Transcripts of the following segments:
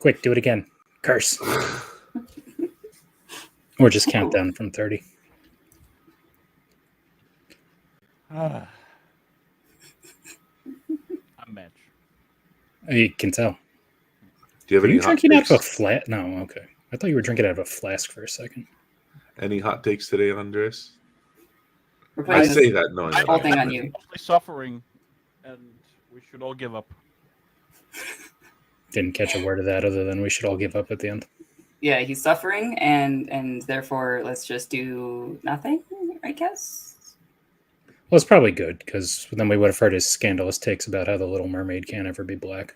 Quick, do it again. Curse. Or just count down from 30. I'm Mitch. You can tell. Do you have Are any you hot drinking out takes? of a flat? No, okay. I thought you were drinking out of a flask for a second. Any hot takes today, Andres? We're I putting say this that knowing whole thing on you. Mostly suffering, and we should all give up. Didn't catch a word of that other than we should all give up at the end. Yeah, he's suffering, and therefore let's just do nothing, I guess. Well, it's probably good, because then we would have heard his scandalous takes about how the Little Mermaid can't ever be black.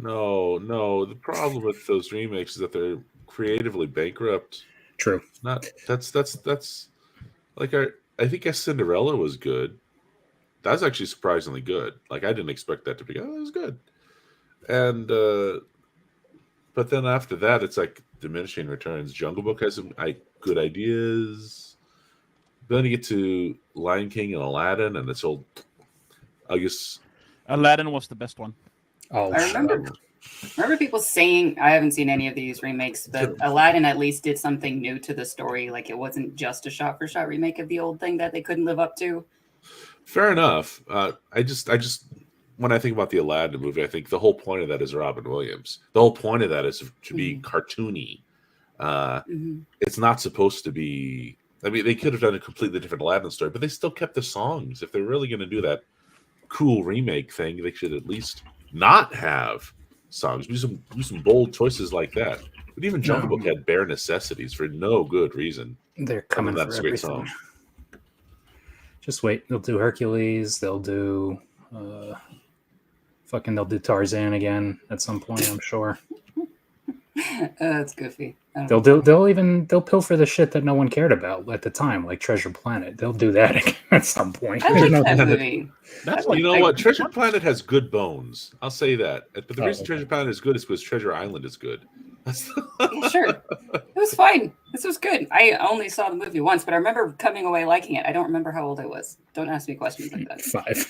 No. The problem with those remakes is that they're creatively bankrupt. True. That's like I think Cinderella was good. That's actually surprisingly good. Like I didn't expect that to be. Oh, it was good. And but then after that, it's like diminishing returns. Jungle Book has some good ideas. Then you get to Lion King and Aladdin, and it's old. I guess Aladdin was the best one. Oh, I remember people saying, I haven't seen any of these remakes, but Aladdin at least did something new to the story. Like it wasn't just a shot-for-shot remake of the old thing that they couldn't live up to. Fair enough. I just when I think about the Aladdin movie, I think the whole point of that is Robin Williams. The whole point of that is to be cartoony. It's not supposed to be. I mean, they could have done a completely different Aladdin story, but they still kept the songs. If they're really going to do that cool remake thing, they should at least not have songs. Do some bold choices like that. But even Jungle Book had bare necessities for no good reason. They're coming for everything. Great song. Just wait. They'll do Hercules. They'll do they'll do Tarzan again at some point, I'm sure. That's goofy. They'll pilfer the shit that no one cared about at the time, like Treasure Planet. They'll do that again at some point. I like that movie. What? Treasure Planet has good bones. I'll say that. But the reason Treasure Planet is good is because Treasure Island is good. Sure. It was fine. This was good. I only saw the movie once, but I remember coming away liking it. I don't remember how old I was. Don't ask me questions like that. 5.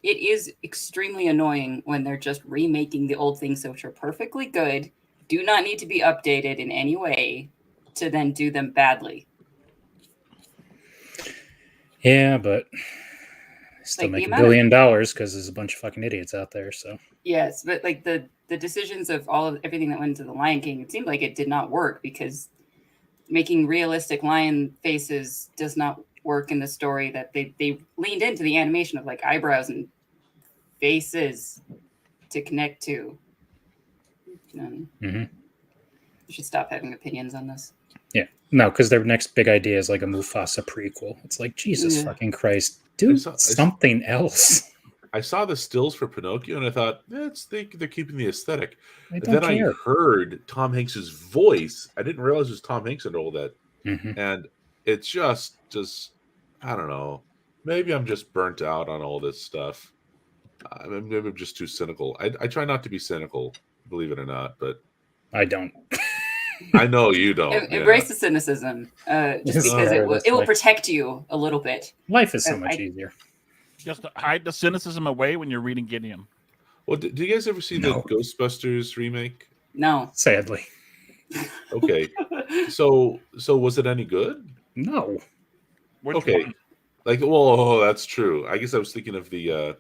It is extremely annoying when they're just remaking the old things which are perfectly good, do not need to be updated in any way, to then do them badly. Yeah, but still make $1 billion because there's a bunch of fucking idiots out there. So yes, but like the decisions of everything that went into the Lion King, it seemed like it did not work because making realistic lion faces does not work in the story. That they leaned into the animation of like eyebrows and faces to connect to. You should stop having opinions on this. Yeah, no, because their next big idea is like a Mufasa prequel. It's like Jesus fucking Christ, do something else. I saw the stills for Pinocchio and I thought they're keeping the aesthetic. Then I heard Tom Hanks's voice. I didn't realize it was Tom Hanks and all that, and it's just I don't know. Maybe I'm just burnt out on all this stuff. Maybe I'm just too cynical. I try not to be cynical, believe it or not, but I don't. I know you don't. Embrace the cynicism, just because it will protect you a little bit. Life is so much easier. Just hide the cynicism away when you're reading Gideon. Well, did you guys ever see the Ghostbusters remake? No. Sadly. Okay. So was it any good? No. Which one? That's true. I guess I was thinking of the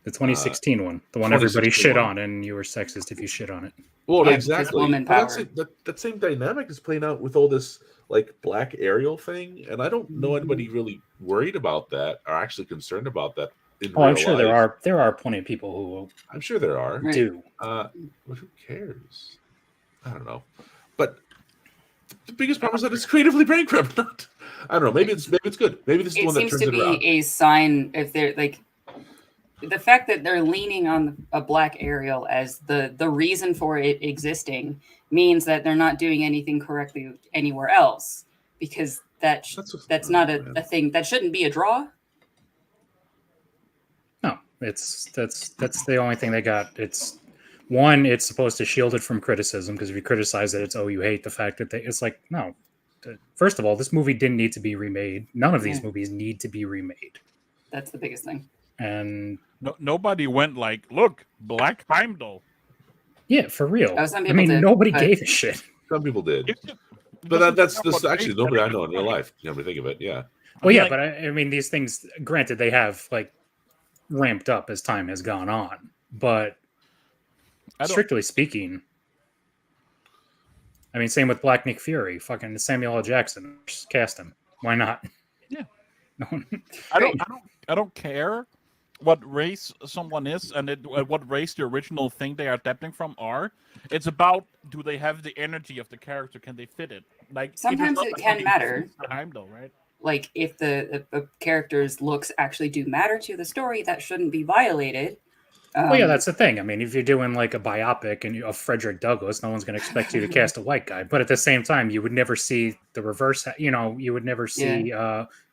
2016 one, the one everybody shit on, and you were sexist if you shit on it. Well, exactly. That same dynamic is playing out with all this like Black Ariel thing, and I don't know anybody really worried about that or actually concerned about that. I'm sure there are plenty of people who. I'm sure there are. Do. But who cares? I don't know. But the biggest problem is that it's creatively bankrupt. I don't know. Maybe it's good. Maybe this is the one that turns it around. It seems to be a sign if they're like. The fact that they're leaning on a Black Ariel as the reason for it existing means that they're not doing anything correctly anywhere else, because that's not a thing. That shouldn't be a draw. No, that's the only thing they got. It's supposed to shield it from criticism, because if you criticize it, it's you hate the fact that it's like, no. First of all, this movie didn't need to be remade. None of these movies need to be remade. That's the biggest thing. And nobody went like, look, Black Heimdall. yeah, for real. Oh, some I people mean, did, nobody but- gave a shit. Some people did. It But doesn't that's care what actually race nobody that I is. know in real life. You never think of it. Yeah. Well, yeah, like, but I mean, these things, granted, they have like ramped up as time has gone on. But I don't. strictly speaking, I mean, same with Black Nick Fury. Fucking Samuel L. Jackson, just cast him. Why not? Yeah. No one- I don't care what race someone is and what race the original thing they are adapting from are. It's about, do they have the energy of the character? Can they fit it? Like Sometimes it can matter. Heimdall, right? Like if the character's looks actually do matter to the story, that shouldn't be violated. Well, yeah, that's the thing. I mean, if you're doing like a biopic and of Frederick Douglass, no one's going to expect you to cast a white guy. But at the same time, you would never see the reverse. You know, you would never see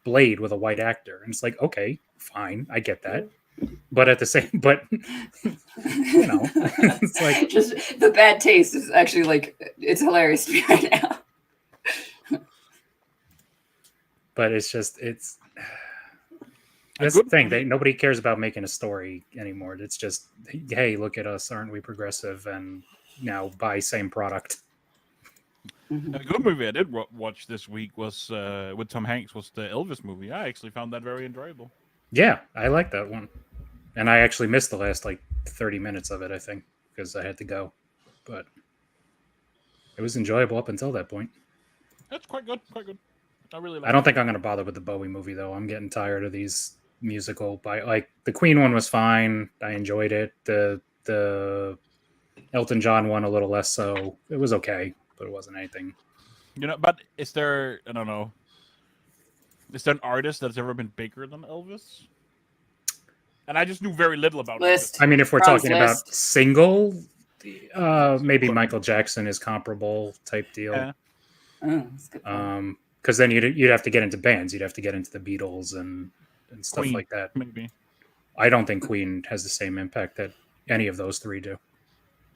Blade with a white actor, and it's like, okay, fine, I get that. But at the same, but you know, it's like just the bad taste is actually like it's hilarious to me right now. But it's just it's. A That's the good thing. movie- Nobody cares about making a story anymore. It's just, hey, look at us, aren't we progressive? And now buy same product. A good movie I did watch this week was with Tom Hanks, was the Elvis movie. I actually found that very enjoyable. Yeah, I like that one. And I actually missed the last like 30 minutes of it, I think, because I had to go. But it was enjoyable up until that point. That's quite good. Quite good. I really like I don't think I'm going to bother with the Bowie movie, though. I'm getting tired of these musical. Like the Queen one was fine. I enjoyed it. The Elton John one a little less so. It was okay, but it wasn't anything. You know, but is there, I don't know, is there an artist that's ever been bigger than Elvis? And I just knew very little about List. I mean, if we're Bronze talking about list. single, maybe Michael Jackson is comparable type deal. Yeah. Oh, that's a good point. Because then you'd have to get into bands. You'd have to get into the Beatles and stuff Queen, like that. maybe. I don't think Queen has the same impact that any of those three do.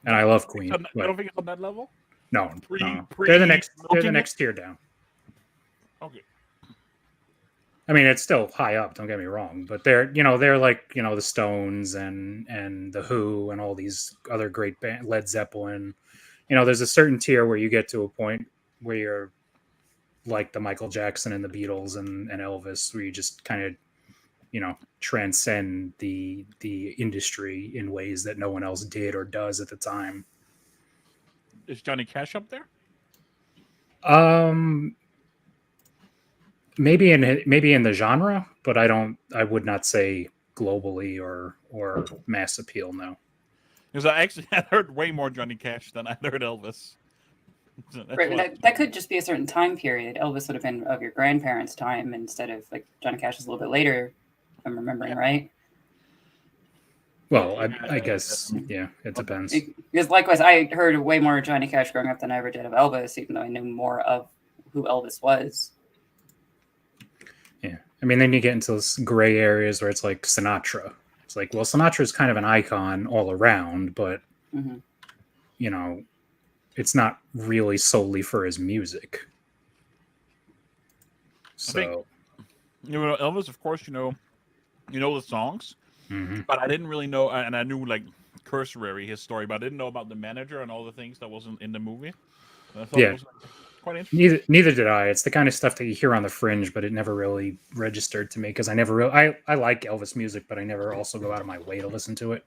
And I love Queen. I but don't think it's on that level. no, Pre- no. pre- They're the milking next tier down. Okay. I mean, it's still high up. Don't get me wrong, but they're like the Stones and the Who and all these other great band, Led Zeppelin. There's a certain tier where you get to a point where you're like the Michael Jackson and the Beatles and Elvis, where you just kind of transcend the industry in ways that no one else did or does at the time. Is Johnny Cash up there? Maybe in the genre, but I would not say globally or mass appeal. No. Because I actually had heard way more Johnny Cash than I heard Elvis. So that's Right, why- that could just be a certain time period. Elvis would have been of your grandparents' time instead of like Johnny Cash is a little bit later, if I'm remembering right. Well, I guess it depends. Because likewise, I heard way more Johnny Cash growing up than I ever did of Elvis, even though I knew more of who Elvis was. Yeah, I mean, then you get into those gray areas where it's like Sinatra. It's like, well, Sinatra's kind of an icon all around, but it's not really solely for his music. So, Elvis, of course, you know the songs, but I didn't really know, and I knew like cursory his story, but I didn't know about the manager and all the things that wasn't in the movie. And I thought it was quite interesting. Neither did I. It's the kind of stuff that you hear on the fringe, but it never really registered to me because I never really. I like Elvis music, but I never also go out of my way to listen to it.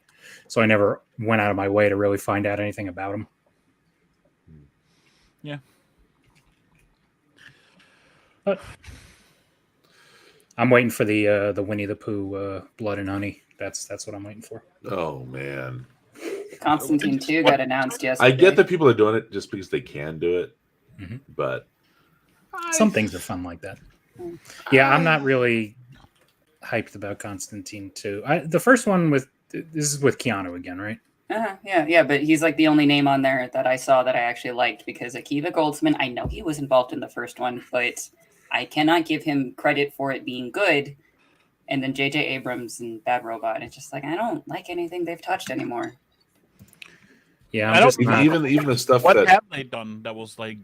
So I never went out of my way to really find out anything about him. Yeah. But I'm waiting for the Winnie the Pooh Blood and Honey. That's what I'm waiting for. Oh man, Constantine 2 got announced yesterday. I get that people are doing it just because they can do it, but some things are fun like that. Yeah, I'm not really hyped about Constantine 2. The first one this is with Keanu again, right? Yeah, but he's like the only name on there that I saw that I actually liked because Akiva Goldsman, I know he was involved in the first one, but I cannot give him credit for it being good. And then J.J. Abrams and Bad Robot, it's just like I don't like anything they've touched anymore. Yeah, I I'm don't just not. Even the stuff What that have they done that was like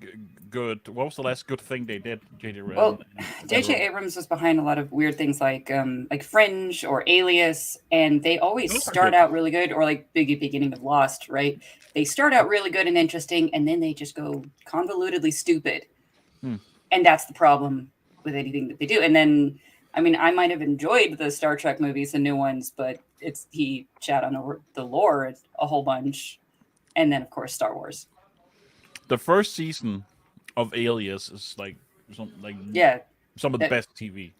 good? What was the last good thing they did, JJ? Well, J.J. Abrams was behind a lot of weird things like Fringe or Alias, and they always Those are start good. out really good, or like beginning of Lost, right? They start out really good and interesting, and then they just go convolutedly stupid. And that's the problem with anything that they do. And then, I mean, I might have enjoyed the Star Trek movies, the new ones, but he chat on over the lore a whole bunch. And then, of course, Star Wars. The first season of Alias is like some of the best TV.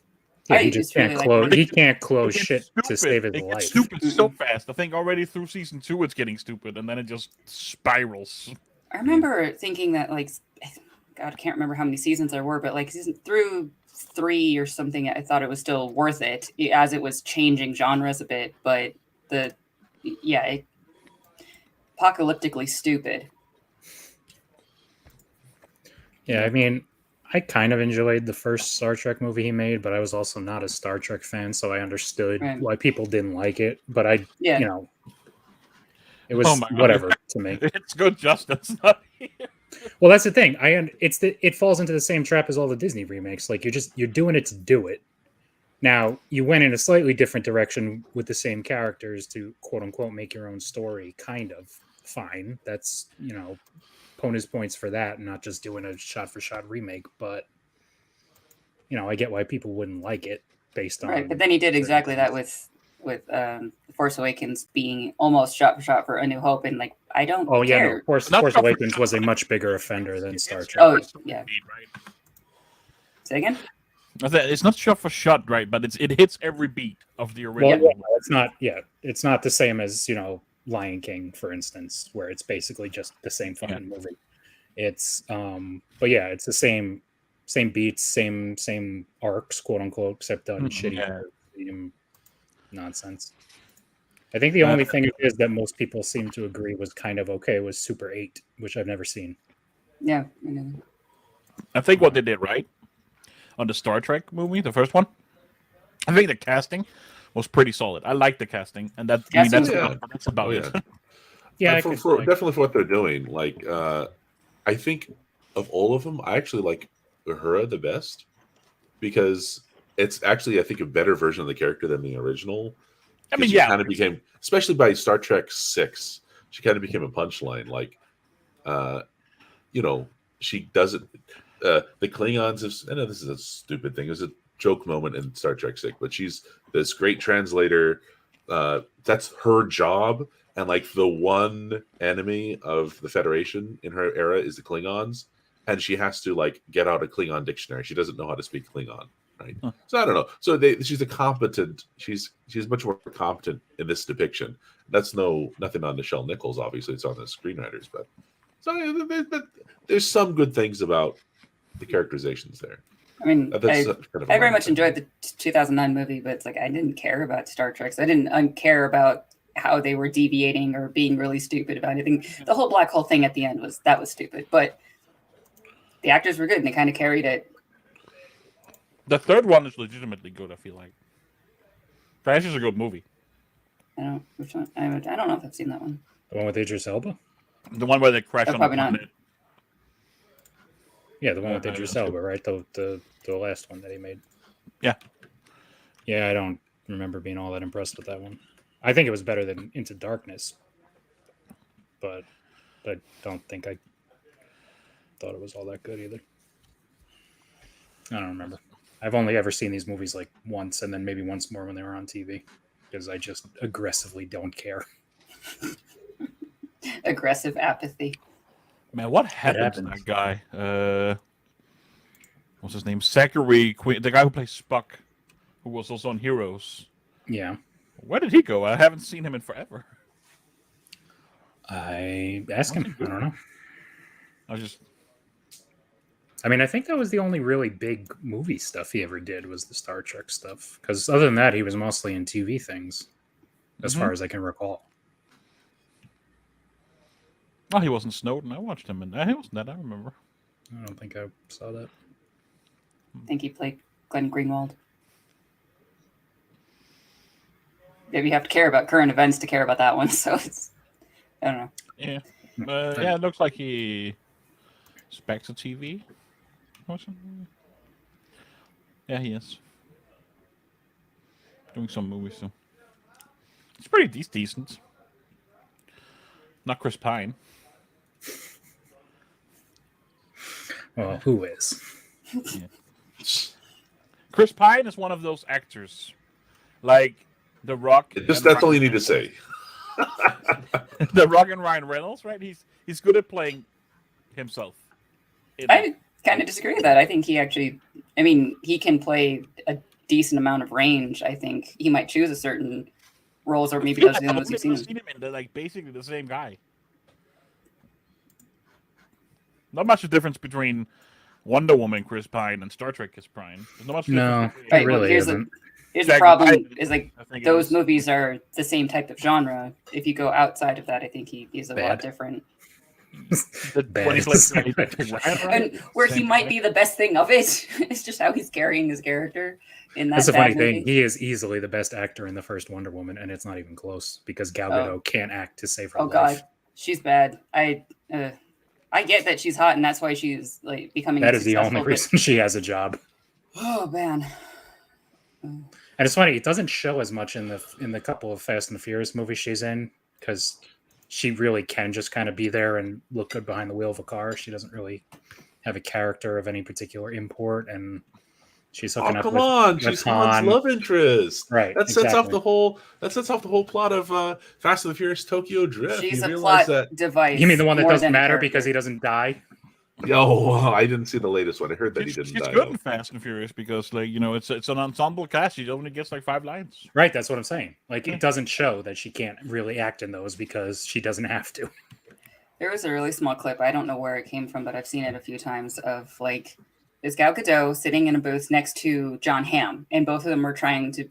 Yeah, I he just just can't really close. like He can't close It gets shit to save his It gets life. stupid so fast. I think already through season 2, it's getting stupid, and then it just spirals. I remember thinking that, like, God, I can't remember how many seasons there were, but like season through 3 or something, I thought it was still worth it as it was changing genres a bit. But apocalyptically stupid. Yeah, I mean, I kind of enjoyed the first Star Trek movie he made, but I was also not a Star Trek fan, so I understood why people didn't like it. But it was whatever to me. It's good, Justin's not here. Well, that's the thing. It falls into the same trap as all the Disney remakes. Like you're doing it to do it. Now you went in a slightly different direction with the same characters to quote unquote make your own story. Kind of fine. That's bonus points for that, and not just doing a shot for shot remake. But I get why people wouldn't like it based on right. But then he did exactly that with Force Awakens being almost shot for shot for A New Hope, and like I don't. Oh yeah, care. no. Force Awakens was a much bigger offender than Star Trek. Oh yeah. Say again. It's not shot for shot, right? But it hits every beat of the original. Well, it's not. Yeah, it's not the same as Lion King, for instance, where it's basically just the same fucking movie. It's but yeah, it's the same beats, same arcs, quote unquote, except done shitty nonsense. I think the only thing is that most people seem to agree was kind of okay was Super 8, which I've never seen. Yeah, I think what they did right on the Star Trek movie, the first one, I think the casting was pretty solid. I like the casting, and that's about it. Yeah, definitely for what they're doing. Like, I think of all of them, I actually like Uhura the best because it's actually, I think, a better version of the character than the original. I mean, she kind of became, especially by Star Trek 6, she kind of became a punchline. Like, she doesn't. The Klingons. I know this is a stupid thing. It was a joke moment in Star Trek 6, but she's this great translator. That's her job, and like the one enemy of the Federation in her era is the Klingons, and she has to like get out a Klingon dictionary. She doesn't know how to speak Klingon. Right. So I don't know. So she's a competent. She's much more competent in this depiction. That's nothing on Nichelle Nichols. Obviously, it's on the screenwriters, but there's some good things about the characterizations there. I mean, I very much enjoyed the 2009 movie, but it's like I didn't care about Star Trek. So I didn't care about how they were deviating or being really stupid about anything. The whole black hole thing at the end was stupid, but the actors were good and they kind of carried it. The third one is legitimately good, I feel like. Crash is a good movie. I don't know which one. I don't know if I've seen that one. The one with Idris Elba? The one where they crash on the planet. Not. Yeah, the one with Idris Elba, right? The last one that he made. Yeah. Yeah, I don't remember being all that impressed with that one. I think it was better than Into Darkness. But I don't think I thought it was all that good either. I don't remember. I've only ever seen these movies like once, and then maybe once more when they were on TV, because I just aggressively don't care. Aggressive apathy. Man, what happened to that guy? What's his name? Zachary Quinn, the guy who plays Spock, who was also on Heroes. Yeah. Where did he go? I haven't seen him in forever. I asked him. I don't know. I mean, I think that was the only really big movie stuff he ever did was the Star Trek stuff. Because other than that, he was mostly in TV things, as far as I can recall. Oh, he wasn't Snowden. I watched him, and he wasn't that. I remember. I don't think I saw that. I think he played Glenn Greenwald. Maybe you have to care about current events to care about that one. So it's, I don't know. Yeah. Yeah, it looks like he specs a TV or something. Yeah, he is doing some movies too. It's pretty decent. Not Chris Pine. Well, who is? Yeah. Chris Pine is one of those actors, like The Rock. That's all you need to say. The Rock and Ryan Reynolds, right? He's good at playing himself. I kind of disagree with that. I think he actually, he can play a decent amount of range. I think he might choose a certain roles, or maybe those are the ones you've seen him in. They're like basically the same guy. Not much of a difference between Wonder Woman Chris Pine and Star Trek Chris Pine. There's not much difference. It really isn't. Here's the problem: is like those movies are the same type of genre. If you go outside of that, I think he's a lot different. And where he might be the best thing of it, it's just how he's carrying his character in that. That's a funny thing. He is easily the best actor in the first Wonder Woman, and it's not even close because Gal Gadot can't act to save her life. Oh God, she's bad. I get that she's hot, and that's why she's like becoming. That is the only reason she has a job. Oh man. And it's funny; it doesn't show as much in the couple of Fast and the Furious movies she's in because she really can just kind of be there and look good behind the wheel of a car. She doesn't really have a character of any particular import, and she's hooking up with she's Han's love interest. Right. That sets off the whole plot of Fast and the Furious Tokyo Drift. She's a plot device. You mean the one that doesn't matter because he doesn't die? Oh, I didn't see the latest one. I heard that he didn't die. She's good in Fast and Furious because, like, it's an ensemble cast. She only gets like 5 lines. Right, that's what I'm saying. Like, it doesn't show that she can't really act in those because she doesn't have to. There was a really small clip. I don't know where it came from, but I've seen it a few times of like there's Gal Gadot sitting in a booth next to John Hamm, and both of them are trying to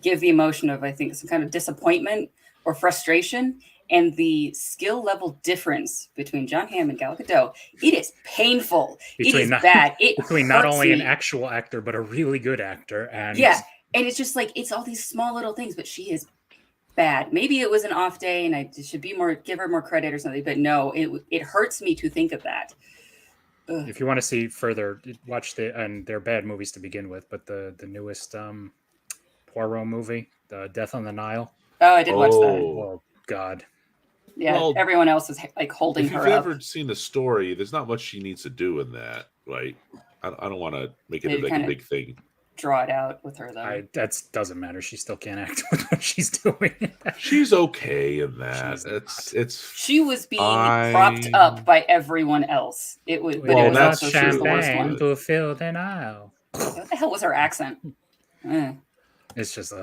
give the emotion of, I think, some kind of disappointment or frustration. And the skill level difference between John Hamm and Gal Gadot, it is painful. It is bad. Between not only an actual actor, but a really good actor. And and it's just like, it's all these small little things, but she is bad. Maybe it was an off day and I should give her more credit or something, but no, it hurts me to think of that. Ugh. If you want to see further, watch and they're bad movies to begin with, but the newest Poirot movie, the Death on the Nile. Oh, I did watch that. Oh, God. Yeah, well, everyone else is like holding her up. If you've ever seen the story, there's not much she needs to do in that. Right? I don't want to make it like a big thing. Draw it out with her though. That doesn't matter. She still can't act with what she's doing. She's okay in that. She was being propped up by everyone else. It was, but it was also she was the worst one. To fill the Nile. What the hell was her accent? It's just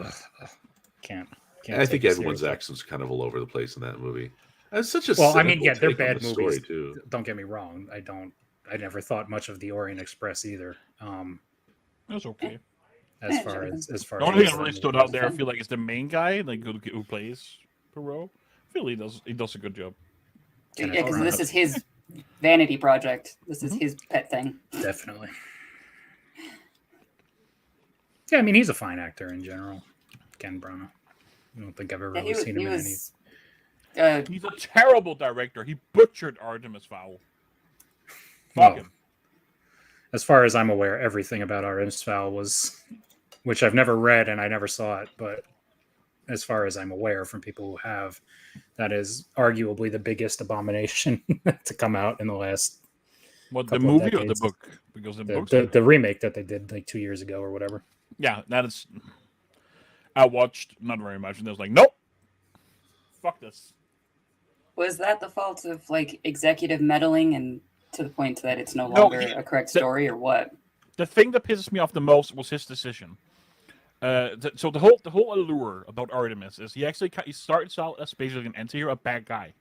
can't. I think everyone's accent's kind of all over the place in that movie. It's such a they're bad movies too. Don't get me wrong. I never thought much of the Orient Express either. That's okay. As far as the only thing that really stood out there, I feel like, is the main guy, like who plays Poirot. I feel he does a good job. Yeah, because this is his vanity project. This is his pet thing. Definitely. Yeah, I mean, he's a fine actor in general. Ken Branagh. I don't think I've ever really seen him in any. He's a terrible director. He butchered Artemis Fowl. Fuck him. As far as I'm aware, everything about Artemis Fowl was, which I've never read and I never saw it, but as far as I'm aware from people who have, that is arguably the biggest abomination to come out in the last. What, the movie or the book? Because the remake that they did like 2 years ago or whatever. Yeah, that is. I watched not very much, and I was like, nope, fuck this. Was that the fault of like executive meddling and to the point that it's no longer a correct story, or what? The thing that pisses me off the most was his decision. So the whole allure about Artemis is he starts out as basically an anti-hero, a bad guy,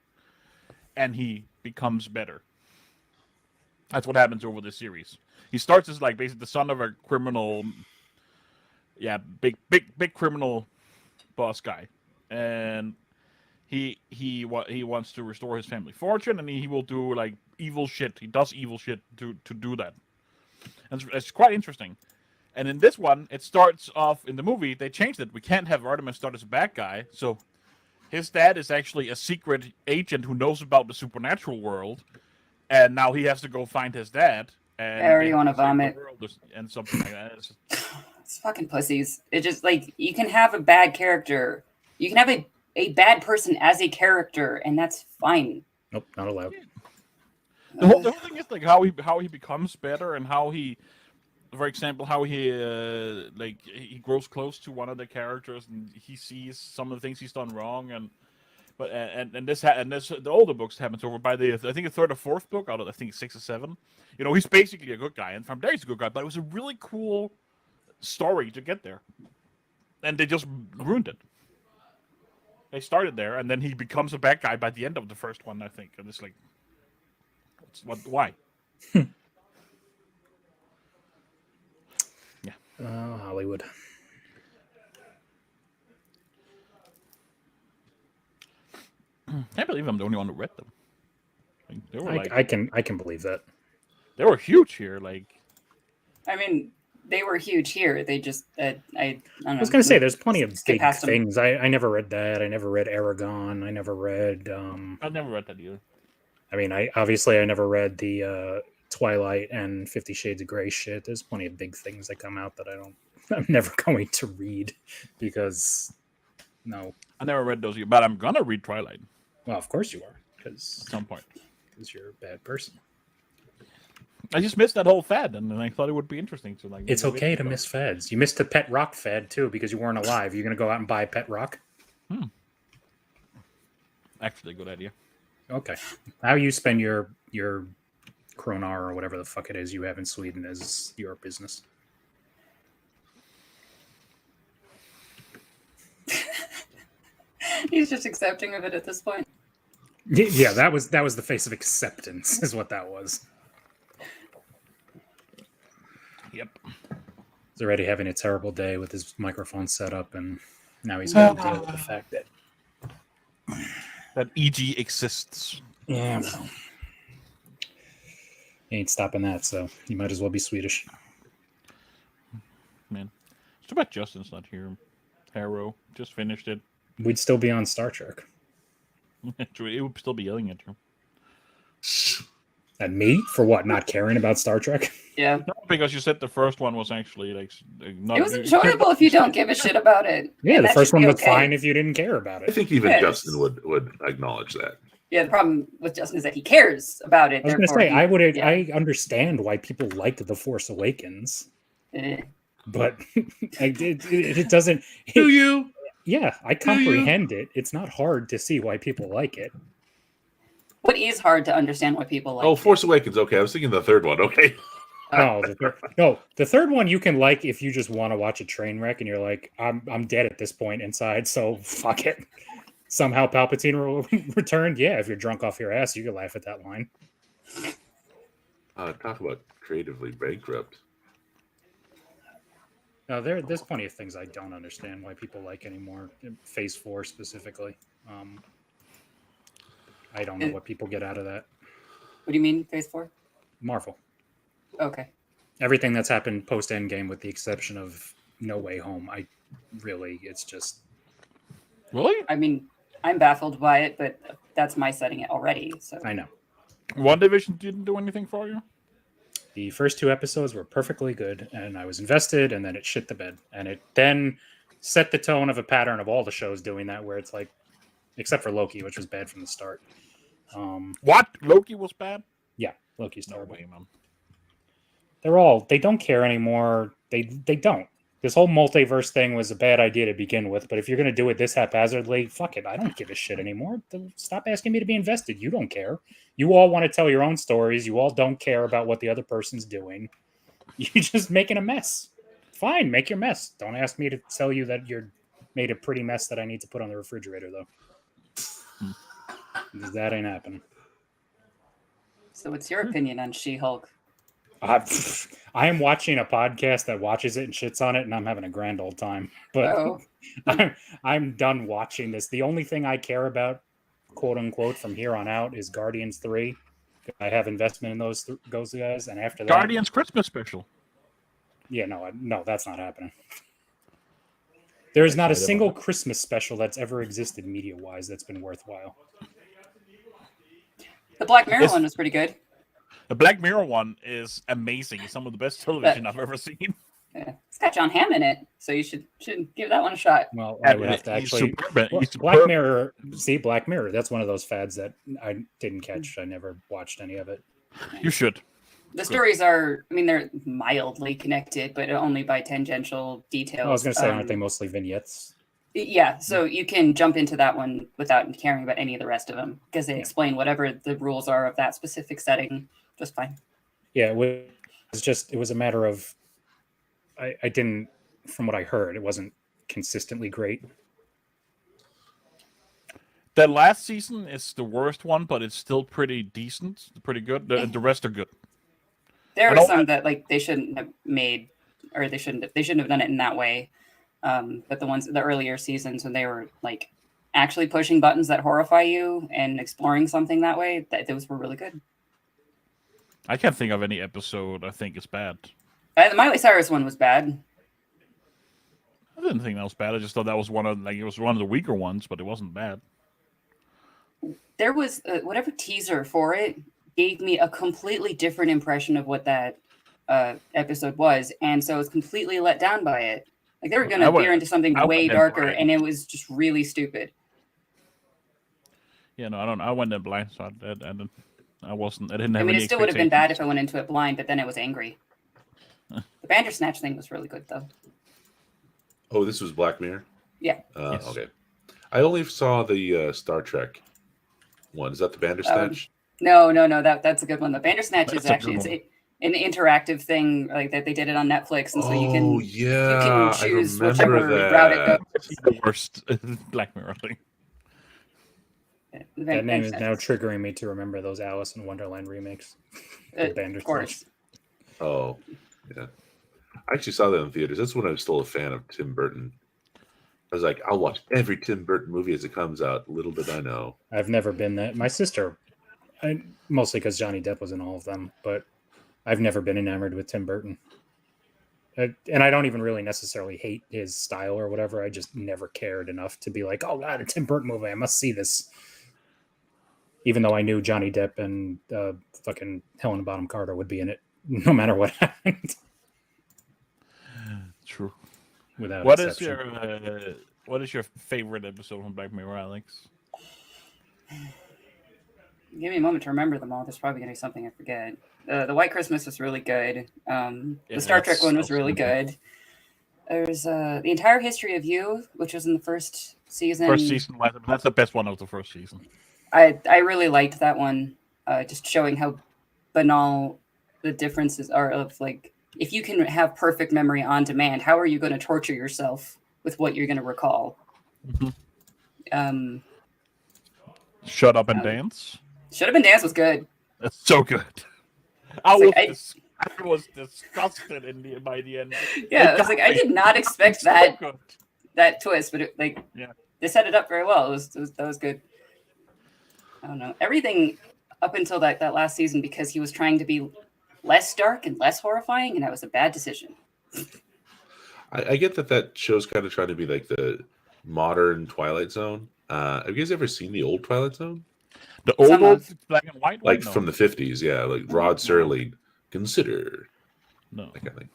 and he becomes better. That's what happens over this series. He starts as like basically the son of a criminal. Yeah, big criminal boss guy, and he wants to restore his family fortune, and he will do like evil shit. He does evil shit to do that. And it's quite interesting. And in this one, it starts off in the movie. They changed it. We can't have Artemis start as a bad guy, so his dad is actually a secret agent who knows about the supernatural world, and now he has to go find his dad. And I already want to vomit. And something like that. It's fucking pussies. It just like you can have a bad character, you can have a bad person as a character, and that's fine. Nope, not allowed. The whole thing is like how he becomes better and how he, for example, how he he grows close to one of the characters and he sees some of the things he's done wrong and this the older books happens over by the I think the third or fourth book out of I think 6 or 7. You know, he's basically a good guy, and from there he's a good guy. But it was a really cool story to get there, and they just ruined it. They started there, and then he becomes a bad guy by the end of the first one, I think. And it's like, why? Yeah. Hollywood. Can't believe I'm the only one who read them. Like, they were I can believe that. They were huge here. Like, I mean, they were huge here. They just I don't know. I was going to say, there's plenty of big past them. things. I never read that. I never read Aragon. I never read. I never read that either. I mean, I never read the Twilight and 50 Shades of Grey shit. There's plenty of big things that come out that I'm never going to read because no. I never read those either, but I'm gonna read Twilight. Well, of course you are, because at some point, because you're a bad person. I just missed that whole fad, and I thought it would be interesting to like. It's okay to miss fads. You missed the Pet Rock fad too because you weren't alive. You're gonna go out and buy Pet Rock. Actually, good idea. Okay, how you spend your kronar or whatever the fuck it is you have in Sweden is your business. He's just accepting of it at this point. Yeah, that was the face of acceptance, is what that was. Yep. He's already having a terrible day with his microphone set up, and now he's got to deal with the fact that EG exists. Yeah, well, he ain't stopping that, so you might as well be Swedish. Man, it's too bad Justin's not here. Harrow just finished it. We'd still be on Star Trek. It would still be yelling at you. At me? For what? Not caring about Star Trek? Yeah. No, because you said the first one was actually like not. It was enjoyable if you don't give a shit about it. Yeah, the first one was fine if you didn't care about it. I think even Justin would acknowledge that. Yeah, the problem with Justin is that he cares about it. I was going to say, I understand why people liked The Force Awakens, but it doesn't. Do you? Yeah, I comprehend it. It's not hard to see why people like it. What is hard to understand why people like? Oh, Force Awakens. Okay, I was thinking the third one. Okay. The third one you can like if you just want to watch a train wreck and you're like, I'm dead at this point inside, so fuck it. Somehow Palpatine returned. Yeah, if you're drunk off your ass, you can laugh at that line. Talk about creatively bankrupt. No, there's plenty of things I don't understand why people like anymore. Phase 4 specifically. I don't know what people get out of that. What do you mean, Phase 4? Marvel. Okay. Everything that's happened post Endgame, with the exception of No Way Home, it's just. Really? I mean, I'm baffled by it, but that's my setting it already. So I know. WandaVision didn't do anything for you? The first 2 episodes were perfectly good, and I was invested, and then it shit the bed. And it then set the tone of a pattern of all the shows doing that, where it's like, except for Loki, which was bad from the start. What? Loki was bad? Yeah, Loki's terrible. No way, man. They don't care anymore. They don't. This whole multiverse thing was a bad idea to begin with, but if you're going to do it this haphazardly, fuck it. I don't give a shit anymore. Stop asking me to be invested. You don't care. You all want to tell your own stories. You all don't care about what the other person's doing. You're just making a mess. Fine, make your mess. Don't ask me to tell you that you're made a pretty mess that I need to put on the refrigerator, though. Because that ain't happening. So what's your opinion on She-Hulk? I am watching a podcast that watches it and shits on it, and I'm having a grand old time. But I'm done watching this. The only thing I care about, quote unquote, from here on out is Guardians 3. I have investment in those guys, and after that, Guardians Christmas special. Yeah, no, that's not happening. There is not a excited single about Christmas special that's ever existed media-wise that's been worthwhile. The Black Mirror It's- one was pretty good. The Black Mirror one is amazing. It's some of the best television I've ever seen. Yeah. It's got John Hamm in it, so you should give that one a shot. Well, I would have to He's actually. superb. Well, He's Black superb. Mirror. See, Black Mirror. That's one of those fads that I didn't catch. I never watched any of it. You should. The stories are, I mean, they're mildly connected, but only by tangential details. I was going to say, aren't they mostly vignettes? Yeah, so you can jump into that one without caring about any of the rest of them because they explain whatever the rules are of that specific setting just fine. Yeah, it was a matter of, I didn't, from what I heard, it wasn't consistently great. The last season is the worst one, but it's still pretty decent, pretty good. The rest are good. There I were don't- some that like they shouldn't have made, or they shouldn't have done it in that way. But the earlier seasons when they were like actually pushing buttons that horrify you and exploring something that way, those were really good. I can't think of any episode I think is bad. The Miley Cyrus one was bad. I didn't think that was bad. I just thought that was one of the weaker ones, but it wasn't bad. There was whatever teaser for it gave me a completely different impression of what that episode was, and so I was completely let down by it. Like they were going to veer into something way darker, and it was just really stupid. Yeah, no, I don't. I went in blind, so I didn't. I wasn't. I didn't have. I mean, any it still would have been bad if expectations. I went into it blind, but then it was angry. The Bandersnatch thing was really good, though. Oh, this was Black Mirror? Yeah. Yes. Okay. I only saw the Star Trek one. Is that the Bandersnatch? No, that's a good one. The Bandersnatch is That's a actually good an interactive thing, like that they did it on Netflix, and so you Oh, can yeah. choose I whichever remember route it that. goes. The worst Black Mirror thing. The That name is Bandersnatch now triggering me to remember those Alice in Wonderland remakes. of course. Oh, yeah. I actually saw that in theaters. That's when I was still a fan of Tim Burton. I was like, I'll watch every Tim Burton movie as it comes out. Little did I know. I've never been that. My sister, mostly because Johnny Depp was in all of them, but I've never been enamored with Tim Burton. And I don't even really necessarily hate his style or whatever. I just never cared enough to be like, oh God, a Tim Burton movie. I must see this. Even though I knew Johnny Depp and fucking Helena Bonham Carter would be in it no matter what happened. True. Without What is exception. your favorite episode from Black Mirror, Alex? Give me a moment to remember them all. There's probably going to be something I forget. The White Christmas was really good. The Star Trek one was really good. There's the entire history of you, which was in the first season. First season, that's the best one of the first season. I really liked that one. Just showing how banal the differences are of like, if you can have perfect memory on demand, how are you going to torture yourself with what you're going to recall? Mm-hmm. Shut Up and Dance. Should Have Been Dance was good. That's so good. I was disgusted by the end. Yeah, I was like, I did not expect So that good. that twist, but they set it up very well. That was good. I don't know, everything up until that last season, because he was trying to be less dark and less horrifying, and that was a bad decision. I get that show's kind of trying to be like the modern Twilight Zone. Have you guys ever seen the old Twilight Zone? The old Some of- black and white one? Like from the 50s, yeah. Like Rod Serling, Consider. No. That kind of thing.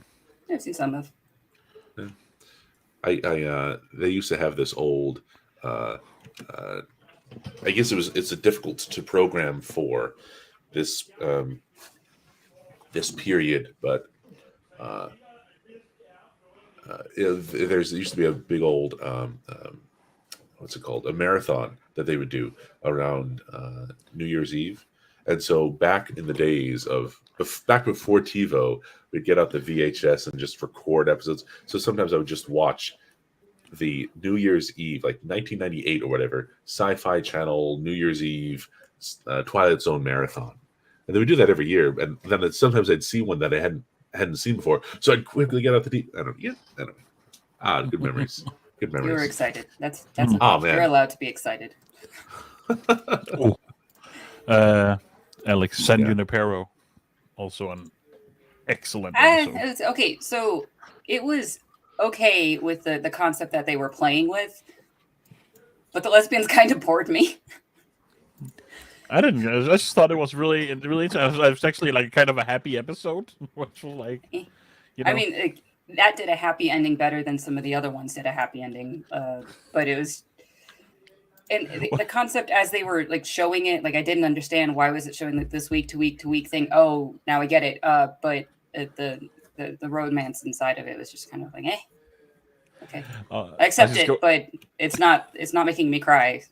I've seen some of. They used to have this old I guess it's a difficult to program for this this period, but there used to be a big old what's it called, a marathon that they would do around New Year's Eve. And so back in the days back before TiVo, we'd get out the VHS and just record episodes. So sometimes I would just watch the New Year's Eve, like 1998 or whatever, Sci-Fi Channel New Year's Eve Twilight Zone marathon, and they would do that every year. And then sometimes I'd see one that I hadn't seen before, so I'd quickly get out the I don't know. Good memories. Good memories. You were excited. That's Oh, man. You're allowed to be excited. Alex San Junipero, also an excellent episode. Okay, so it was okay with the concept that they were playing with, but the lesbians kind of bored me. I didn't. I just thought it was really. It was actually like kind of a happy episode, which was like, you know. I mean, that did a happy ending better than some of the other ones did a happy ending. But it was, and the concept as they were like showing it, like I didn't understand why was it showing like this week to week to week thing. Oh, now I get it. But the romance inside of it was just kind of like, okay, I accept it, but it's not making me cry.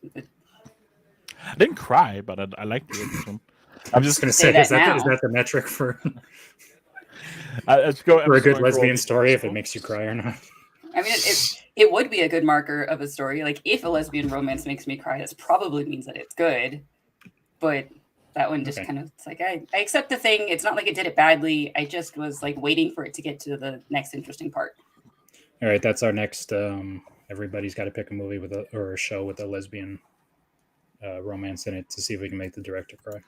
I didn't cry, but I liked the episode. I'm just going to say, is that the metric for for a good lesbian story, if it makes you cry or not? I mean, it would be a good marker of a story. Like, if a lesbian romance makes me cry, that probably means that it's good. But that one just kind of, it's like, I accept the thing. It's not like it did it badly. I just was like waiting for it to get to the next interesting part. All right, that's our next. Everybody's got to pick a movie or a show with a lesbian romance in it to see if we can make the director cry.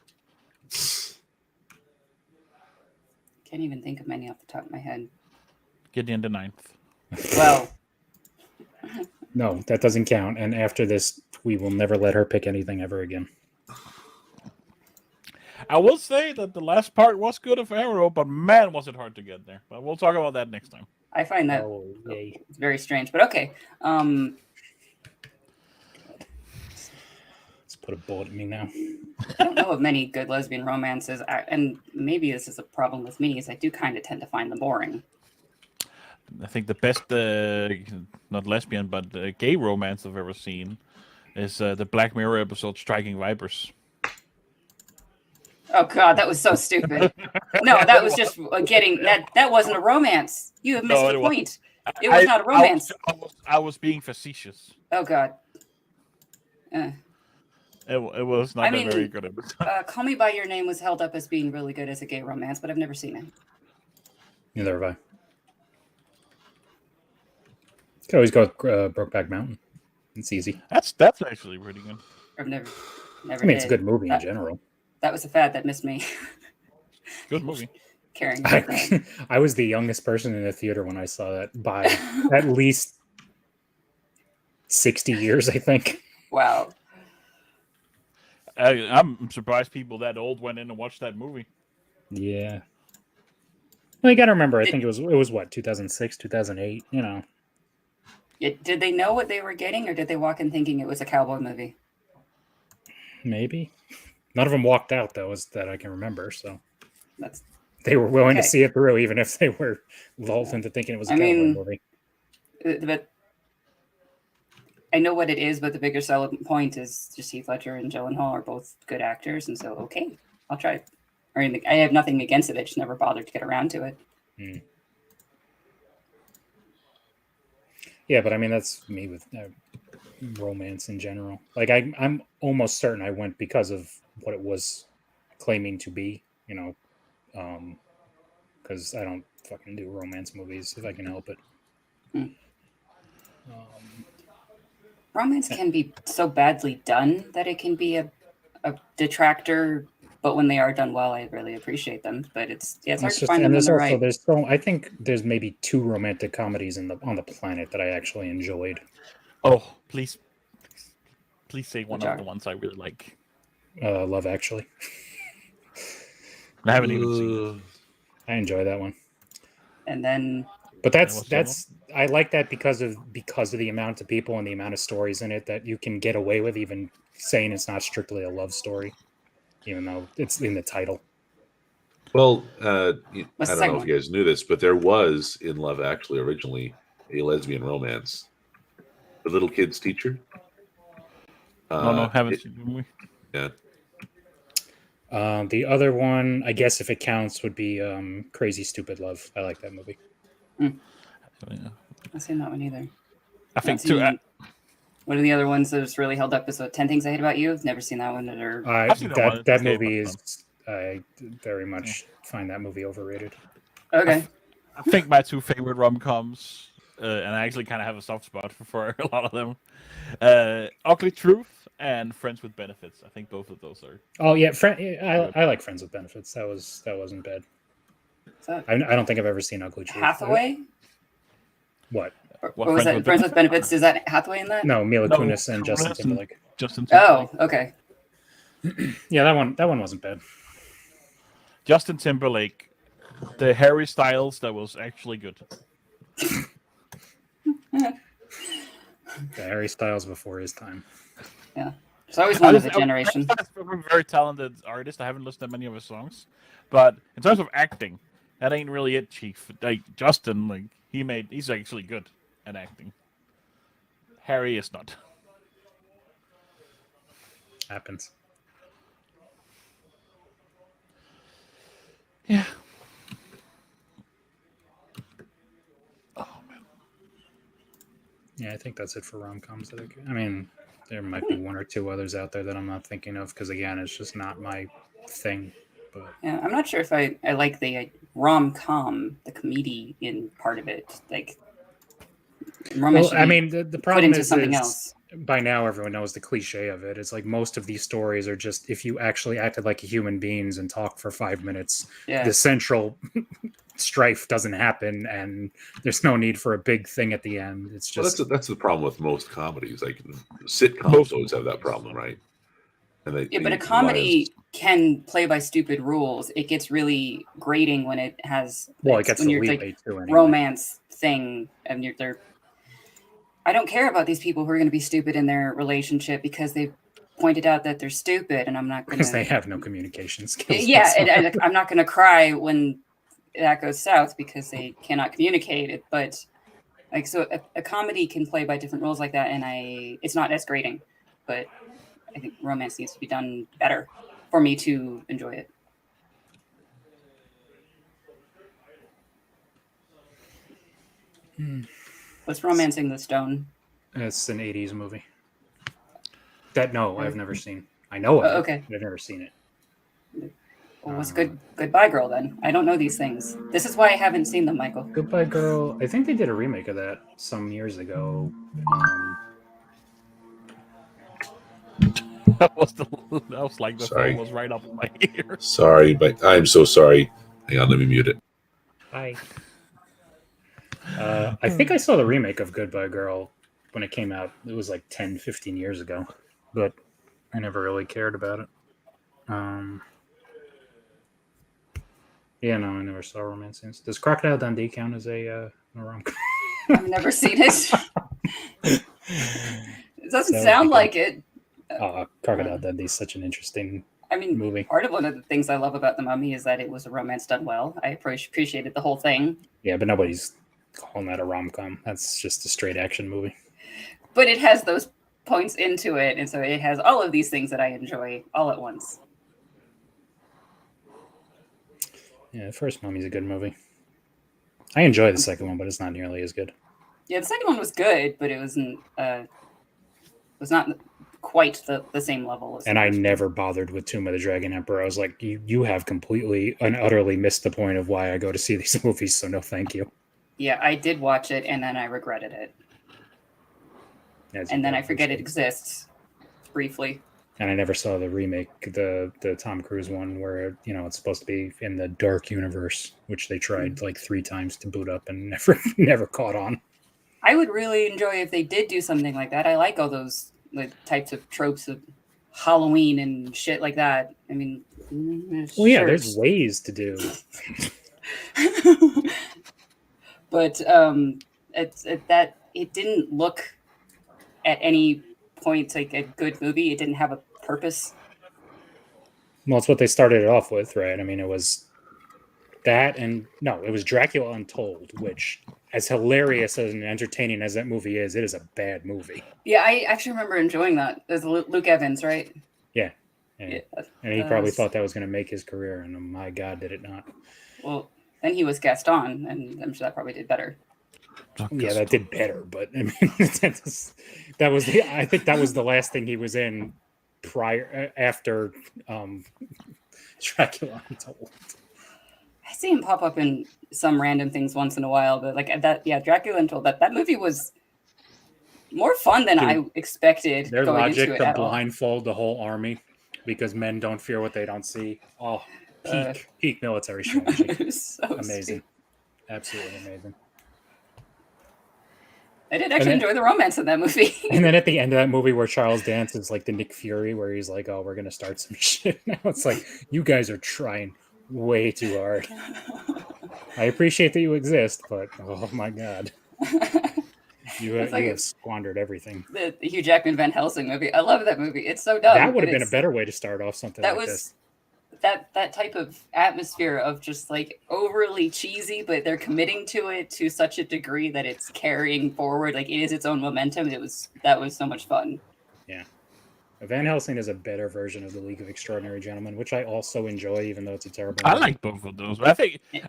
Can't even think of many off the top of my head. Gideon the Ninth. Well, no, that doesn't count. And after this, we will never let her pick anything ever again. I will say that the last part was good of Ariel, but man, was it hard to get there. But we'll talk about that next time. I find that it's very strange, but okay. Put a bullet in me now. I don't know of many good lesbian romances, and maybe this is a problem with me, is I do kind of tend to find them boring. I think the best, not lesbian, but gay romance I've ever seen is the Black Mirror episode Striking Vipers. Oh God, that was so stupid. No, that was just getting that wasn't a romance. You have missed the point. It was not a romance. I was being facetious. Oh God. It was not a very good episode. Call Me By Your Name was held up as being really good as a gay romance, but I've never seen it. Neither have I. Could always go with Brokeback Mountain. It's easy. That's actually pretty good. I've never. I mean, it's a good movie in general. That was a fad that missed me. Good movie. Carrying. I was the youngest person in the theater when I saw that by at least 60 years, I think. Wow. I'm surprised people that old went in and watched that movie. Yeah. Well, you got to remember, I think it was what, 2006, 2008, you know. Did they know what they were getting, or did they walk in thinking it was a cowboy movie? Maybe. None of them walked out, though, as that I can remember, so. They were willing to see it through, even if they were lulled into thinking it was a cowboy movie. But I know what it is, but the bigger selling point is just Heath Ledger and Gyllenhaal are both good actors, and so, I'll try it. I mean, I have nothing against it, I just never bothered to get around to it. Yeah, but I mean, that's me with romance in general. Like, I'm almost certain I went because of what it was claiming to be, you know, because I don't fucking do romance movies if I can help it. Romance can be so badly done that it can be a detractor, but when they are done well, I really appreciate them. But it's hard to find them in the right. I think there's maybe 2 romantic comedies on the planet that I actually enjoyed. Oh, please say one of the ones I really like. Love Actually. I haven't even seen it. I enjoy that one. And then, but that's I like that because of the amount of people and the amount of stories in it that you can get away with, even saying it's not strictly a love story, even though it's in the title. Well, I don't know if you guys knew this, but there was in Love Actually originally a lesbian romance. The little kid's teacher. No, haven't seen the movie. Yeah. The other one, I guess if it counts, would be Crazy Stupid Love. I like that movie. I've seen that one either. I think too. One of the other ones that's really held up is 10 Things I Hate About You. I've never seen that one. That movie is. I very much find that movie overrated. Okay. I think my 2 favorite rom-coms, and I actually kind of have a soft spot for a lot of them. Ugly Truth and Friends with Benefits. I think both of those are. Oh yeah, I like Friends with Benefits. That wasn't bad. I don't think I've ever seen Ugly Truth. Hathaway? What? What was that? Friends with Benefits. Is that Hathaway in that? No, Mila Kunis and Justin Timberlake. Oh, okay. Yeah, that one wasn't bad. Justin Timberlake, the Harry Styles, that was actually good. The Harry Styles before his time. Yeah. It's always one of a generation. He's a very talented artist. I haven't listened to many of his songs. But in terms of acting, that ain't really it, Chief. Like Justin, like he's actually good at acting. Harry is not. Happens. Yeah. Oh man. Yeah, I think that's it for rom-coms. I mean, there might be one or two others out there that I'm not thinking of because, again, it's just not my thing. But yeah, I'm not sure if I like the rom-com, the comedian part of it. Like, romance. Well, I mean, the problem is something else. By now everyone knows the cliche of it. It's like most of these stories are just if you actually acted like human beings and talked for 5 minutes, the central strife doesn't happen, and there's no need for a big thing at the end. It's just that's the problem with most comedies. Like sitcoms always have that problem, right? And but a comedy can play by stupid rules. It gets really grating when it has it gets when the you're leeway too. Anyway. Romance thing, and they're. I don't care about these people who are going to be stupid in their relationship because they pointed out that they're stupid, and I'm not going to. Because they have no communication skills. Yeah, and I'm not going to cry when that goes south because they cannot communicate it. But like, so a comedy can play by different rules like that, and it's not as grating. But I think romance needs to be done better for me to enjoy it. What's Romancing the Stone? It's an 80s movie. I've never seen. I know of it. Okay. But I've never seen it. Well, what's Goodbye Girl then? I don't know these things. This is why I haven't seen them, Michael. Goodbye Girl. I think they did a remake of that some years ago. That was like the phone was right up in my ear. Sorry, but I'm so sorry. Hang on, let me mute it. Hi. I think I saw the remake of Goodbye Girl when it came out. It was like 10, 15 years ago, but I never really cared about it. Yeah, no, I never saw Romance Scenes. Does Crocodile Dundee count as a rom-com? I've never seen it. It doesn't sound like it. Crocodile Dundee is such an interesting movie. Part of one of the things I love about The Mummy is that it was a romance done well. I appreciated the whole thing. Yeah, but nobody's calling that a rom-com. That's just a straight action movie. But it has those points into it, and so it has all of these things that I enjoy all at once. Yeah, the first Mummy's a good movie. I enjoy the second one, but it's not nearly as good. Yeah, the second one was good, but it wasn't. Was not quite the same level. And I never bothered with Tomb of the Dragon Emperor. I was like, you have completely and utterly missed the point of why I go to see these movies. So no, thank you. Yeah, I did watch it, and then I regretted it. And then I forget it exists briefly. And I never saw the remake, the Tom Cruise one, where it's supposed to be in the dark universe, which they tried like 3 times to boot up and never caught on. I would really enjoy if they did do something like that. I like all those types of tropes of Halloween and shit like that. I mean, yeah, there's ways to do. But it didn't look at any point like a good movie. It didn't have a purpose. Well, it's what they started it off with, right? I mean, it was that, and no, it was Dracula Untold, which, as hilarious and entertaining as that movie is, it is a bad movie. Yeah, I actually remember enjoying that. There's Luke Evans, right? Yeah. And he probably thought that was going to make his career, and oh my God, did it not. Well, then he was Gaston, and I'm sure that probably did better. Yeah, that did better, but I mean, I think that was the last thing he was in after Dracula Untold. I see him pop up in some random things once in a while, but like that, yeah, Dracula Untold. That movie was more fun than I expected. Their logic to blindfold the whole army because men don't fear what they don't see. Oh, peak military strategy. So amazing, stupid. Absolutely amazing. I did actually enjoy the romance in that movie. And then at the end of that movie where Charles Dance is like the Nick Fury, where he's like, oh, we're going to start some shit now. It's like, you guys are trying way too hard. I appreciate that you exist, but oh my God. You have squandered everything. The Hugh Jackman Van Helsing movie. I love that movie. It's so dumb. That would have been a better way to start off something like this. That type of atmosphere of just like overly cheesy, but they're committing to it to such a degree that it's carrying forward. Like it is its own momentum. That was so much fun. Yeah. Van Helsing is a better version of the League of Extraordinary Gentlemen, which I also enjoy, even though it's a terrible movie. I like both of those, but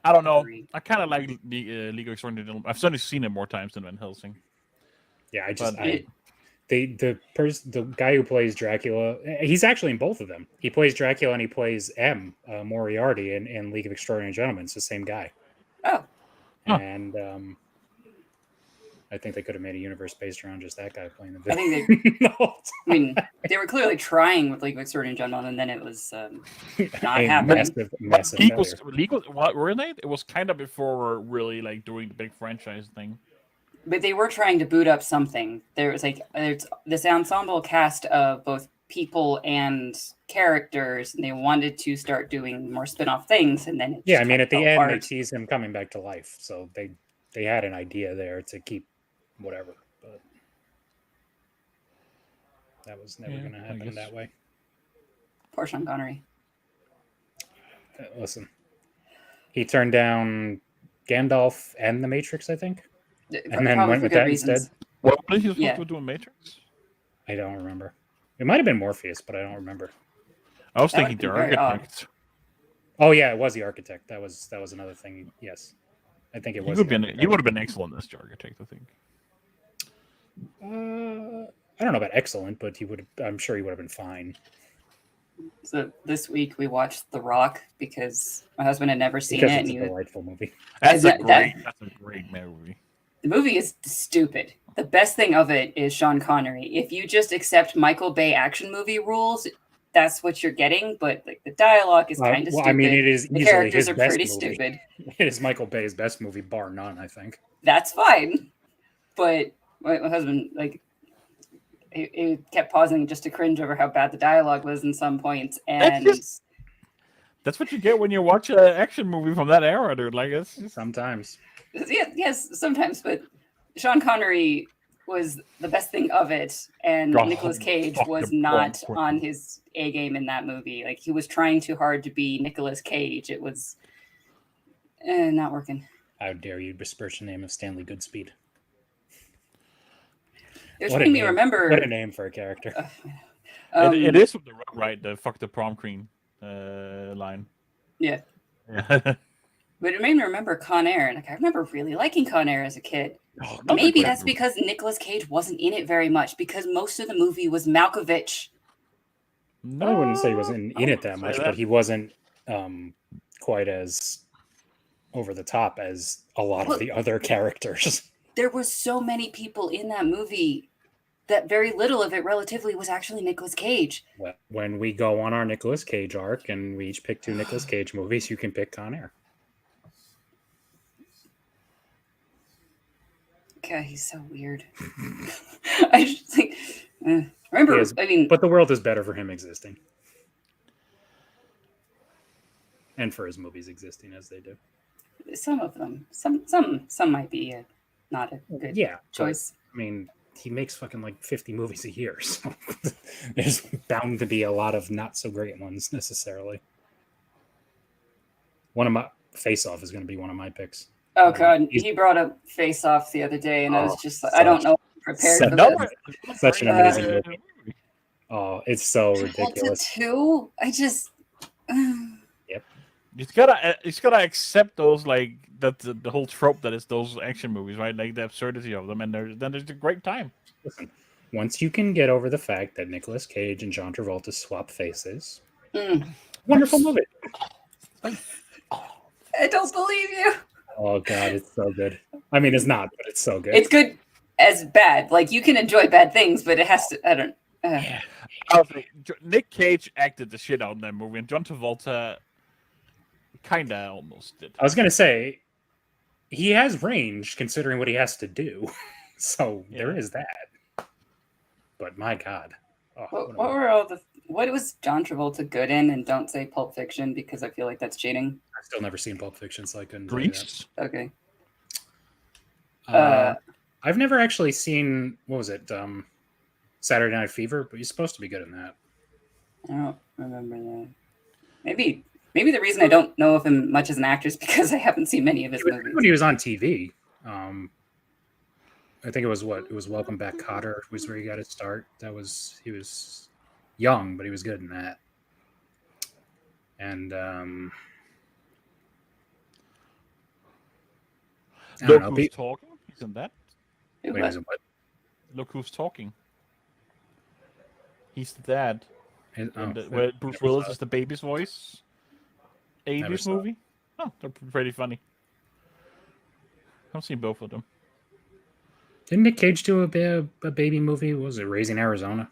I don't know. I kind of like the League of Extraordinary Gentlemen. I've certainly seen it more times than Van Helsing. Yeah, the guy who plays Dracula, he's actually in both of them. He plays Dracula and he plays Moriarty in League of Extraordinary Gentlemen. It's the same guy. Oh. And I think they could have made a universe based around just that guy playing the villain. I think they were clearly trying with League of Extraordinary Gentlemen, and then it was not happening. Massive what were they? It was kind of before really like doing the big franchise thing. But they were trying to boot up something. There was there's this ensemble cast of both people and characters, and they wanted to start doing more spin-off things, and then at the end they tease him coming back to life, so they had an idea there to keep whatever, but that was never going to happen that way. Poor Sean Connery. Listen, he turned down Gandalf and The Matrix, I think. And then went with that instead. What was he supposed to do in Matrix? I don't remember. It might have been Morpheus, but I don't remember. I was thinking the Architect. Oh yeah, it was the Architect. That was another thing. Yes, I think it was. You would have been excellent as the Architect, I think. I don't know about excellent, but I'm sure he would have been fine. So this week we watched The Rock because my husband had never seen it. It's a delightful movie. That's a great movie. The movie is stupid. The best thing of it is Sean Connery. If you just accept Michael Bay action movie rules, that's what you're getting. But like the dialogue is kind of stupid. I mean, it is the easily characters his are best pretty movie. stupid. It is Michael Bay's best movie, bar none. I think that's fine. But my husband, like, he kept pausing just to cringe over how bad the dialogue was in some points, and that's what you get when you watch an action movie from that era, dude. Like it's sometimes. Yes, sometimes, but Sean Connery was the best thing of it, and Nicolas Cage was not on his A game in that movie. Like he was trying too hard to be Nicolas Cage. It was not working. How dare you besmirch the name of Stanley Goodspeed? It was making me remember. What a name for a character. It is from the right, the fuck the prom queen line. Yeah. But it made me remember Con Air. Like I remember really liking Con Air as a kid. Oh, maybe that's because Nicolas Cage wasn't in it very much because most of the movie was Malkovich. No, I wouldn't say he wasn't in it that much, but he wasn't quite as over the top as a lot of the other characters. There was so many people in that movie that very little of it relatively was actually Nicolas Cage. Well, when we go on our Nicolas Cage arc and we each pick 2 Nicolas Cage movies, you can pick Con Air. God, he's so weird. I just think, remember, but the world is better for him existing. And for his movies existing as they do. Some of them. Some might be not a good choice. But, I mean, he makes fucking like 50 movies a year, so there's bound to be a lot of not so great ones necessarily. One of my Face Off is going to be one of my picks. Oh god, he brought up Face Off the other day, and I was just like, I don't know, prepared for this. Such an amazing movie. Oh, it's so ridiculous. Too. I just. Yep. It's gotta accept those like that the whole trope that is those action movies, right? Like the absurdity of them, and then there's a great time. Listen, once you can get over the fact that Nicolas Cage and John Travolta swap faces, wonderful movie. I don't believe you. Oh god, it's so good. I mean, it's not, but it's so good. It's good as bad. Like you can enjoy bad things, but it has to. I don't. Yeah. Nick Cage acted the shit out in that movie, and John Travolta kinda almost did. I was gonna say he has range considering what he has to do. So there Yeah. is that. But my God. Oh, what was John Travolta good in? And don't say Pulp Fiction because I feel like that's cheating. I've still never seen Pulp Fiction, so I couldn't say Grease. that. Okay. I've never actually seen, what was it? Saturday Night Fever, but he's supposed to be good in that. I don't remember that. Maybe the reason I don't know of him much as an actor is because I haven't seen many of his movies. When he was on TV, I think it was Welcome Back, Kotter was where he got his start. He was young, but he was good in that. And Look Who's Talking. He's in that. Wait, what? Look Who's Talking. He's the dad. Where Bruce Willis is the baby's voice. 80s movie. Oh, they're pretty funny. I've seen both of them. Didn't Nick Cage do a baby movie? What was it Raising Arizona?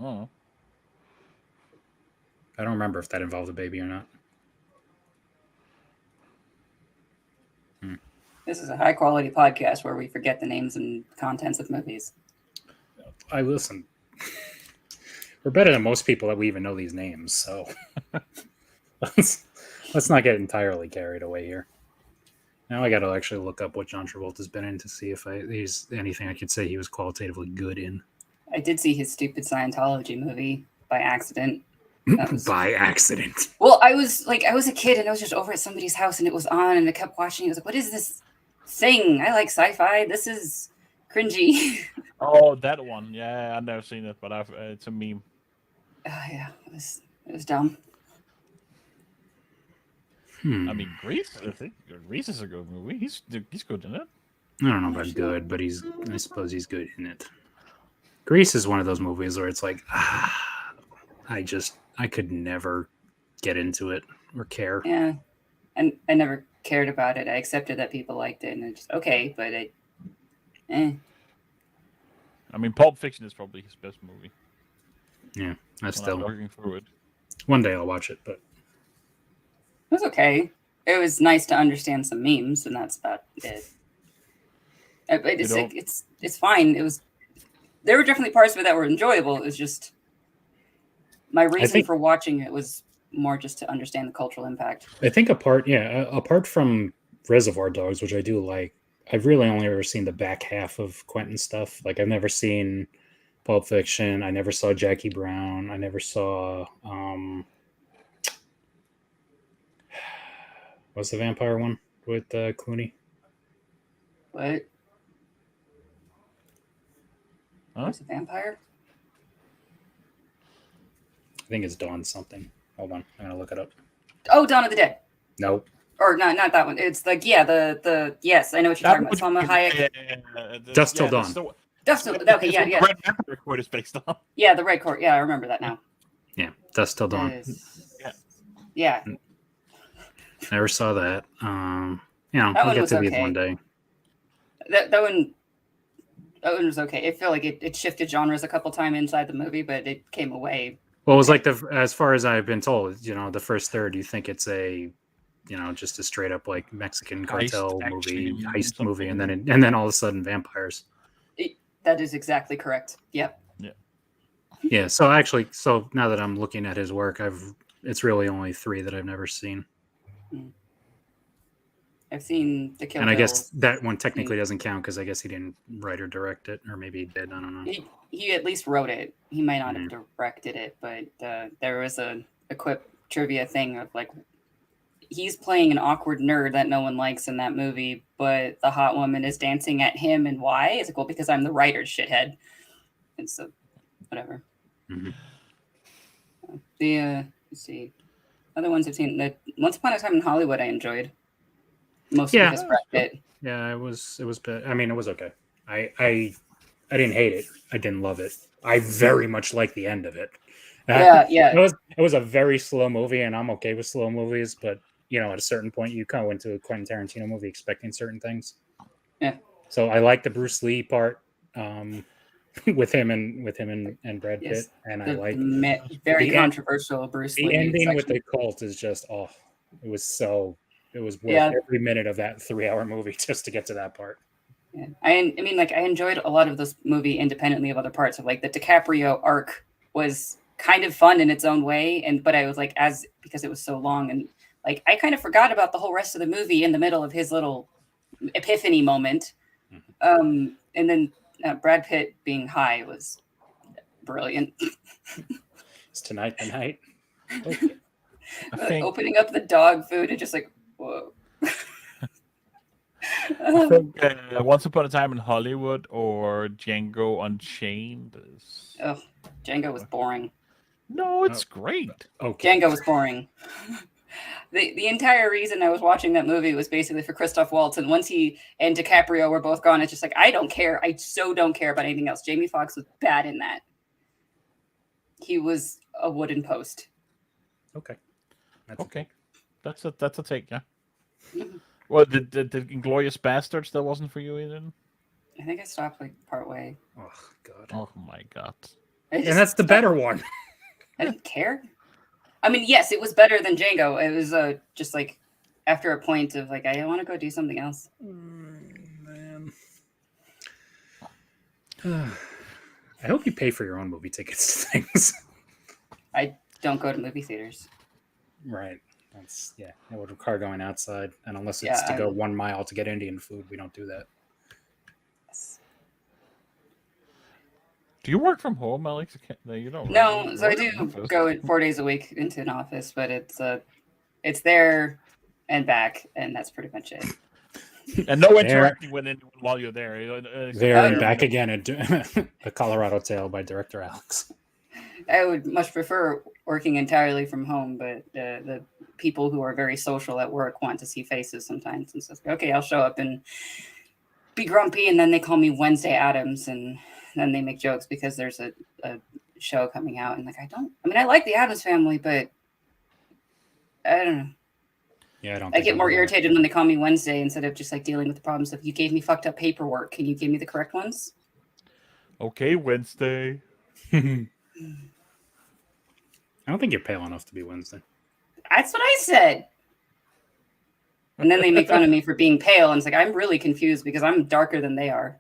Oh. I don't remember if that involved a baby or not. This is a high quality podcast where we forget the names and contents of movies. I listen. We're better than most people that we even know these names, so let's not get entirely carried away here. Now I got to actually look up what John Travolta's been in to see if there's anything I could say he was qualitatively good in. I did see his stupid Scientology movie by accident. By accident. Well, I was a kid and I was just over at somebody's house and it was on and I kept watching. I was like, what is this thing? I like sci-fi. This is cringy. Oh, that one. Yeah, I've never seen it, but it's a meme. Yeah, it was dumb. I mean, Grease. I think Grease is a good movie. He's good in it. I don't know about good, but I suppose he's good in it. Grease is one of those movies where it's like, I could never get into it or care. Yeah, and I never cared about it. I accepted that people liked it, and it's just okay, but I mean, Pulp Fiction is probably his best movie. Yeah, that's still working through it. One day I'll watch it, but it was okay. It was nice to understand some memes, and that's about it. But it's fine. There were definitely parts of it that were enjoyable. It was just my reason for watching it was more just to understand the cultural impact. I think apart from Reservoir Dogs, which I do like, I've really only ever seen the back half of Quentin's stuff. Like I've never seen Pulp Fiction. I never saw Jackie Brown. I never saw what's the vampire one with Clooney? What? What's a vampire? I think it's Dawn something. Hold on, I'm gonna look it up. Oh, Dawn of the Dead. Nope. Or not that one. It's like the yes, I know what you're talking about. Salma Hayek. Dust Till Dawn. Dust Till okay, yeah. Red Vampire Court is based on. Yeah, the Red Court. Yeah, I remember that now. Yeah, Dust Till Dawn. Yeah. Never saw that. That we'll get to these one day. That one was okay. I feel like it shifted genres a couple times inside the movie, but it came away. Well, it was like as far as I've been told, the first third, you think it's a, just a straight up like Mexican cartel heist movie, and then all of a sudden vampires. That is exactly correct. Yep. Yeah. So now that I'm looking at his work, it's really only 3 that I've never seen. I've seen the Kill and I Bill. guess that one technically doesn't count because I guess he didn't write or direct it, or maybe he did. I don't know. He at least wrote it. He might not have directed it, but there was a quick trivia thing of like he's playing an awkward nerd that no one likes in that movie, but the hot woman is dancing at him, and why? It's like, well, because I'm the writer, shithead. And so, whatever. Mm-hmm. Let's see, other ones I've seen. The Once Upon a Time in Hollywood, I enjoyed. Mostly because Brad Pitt. Yeah, it was. I mean, it was okay. I didn't hate it. I didn't love it. I very much like the end of it. Yeah. It was a very slow movie, and I'm okay with slow movies. But at a certain point, you go into a Quentin Tarantino movie expecting certain things. Yeah. So I like the Bruce Lee part with him and Brad Pitt, and I like very controversial Bruce Lee. The ending with the cult is just it was worth every minute of that 3-hour movie just to get to that part. Yeah. I mean, like, I enjoyed a lot of this movie independently of other parts. Of like the DiCaprio arc was kind of fun in its own way, but I was like, because it was so long, and like I kind of forgot about the whole rest of the movie in the middle of his little epiphany moment. And then Brad Pitt being high was brilliant. Is tonight the night? Opening up the dog food and just like, whoa. I think Once Upon a Time in Hollywood or Django Unchained is... Oh, Django was boring. No, it's great. Okay. Django was boring. The entire reason I was watching that movie was basically for Christoph Waltz, and once he and DiCaprio were both gone, it's just like, I don't care. I so don't care about anything else. Jamie Foxx was bad in that. He was a wooden post. Okay. That's a take, yeah. Well, the Inglorious Bastards that wasn't for you either? I think I stopped like part way. Oh God. Oh my God. And that's the better one. I didn't care. I mean, yes, it was better than Django. It was just like after a point of like, I want to go do something else. Man. I hope you pay for your own movie tickets to things. I don't go to movie theaters. Right. That's it would require going outside, and unless it's to go 1 mile to get Indian food, we don't do that. Do you work from home, Alex? You don't. No, so I do go 4 days a week into an office, but it's there and back, and that's pretty much it. And no interacting with anyone while you're there. There and back again, a Colorado Tale by director Alex. I would much prefer working entirely from home, but the people who are very social at work want to see faces sometimes. And so, okay, I'll show up and be grumpy, and then they call me Wednesday Addams, and then they make jokes because there's a show coming out. And like, I like the Addams Family, but I don't know. Yeah, I get more irritated when they call me Wednesday instead of just like dealing with the problems of, you gave me fucked up paperwork. Can you give me the correct ones? Okay, Wednesday. I don't think you're pale enough to be Wednesday. That's what I said. And then they make fun of me for being pale. And it's like, I'm really confused because I'm darker than they are.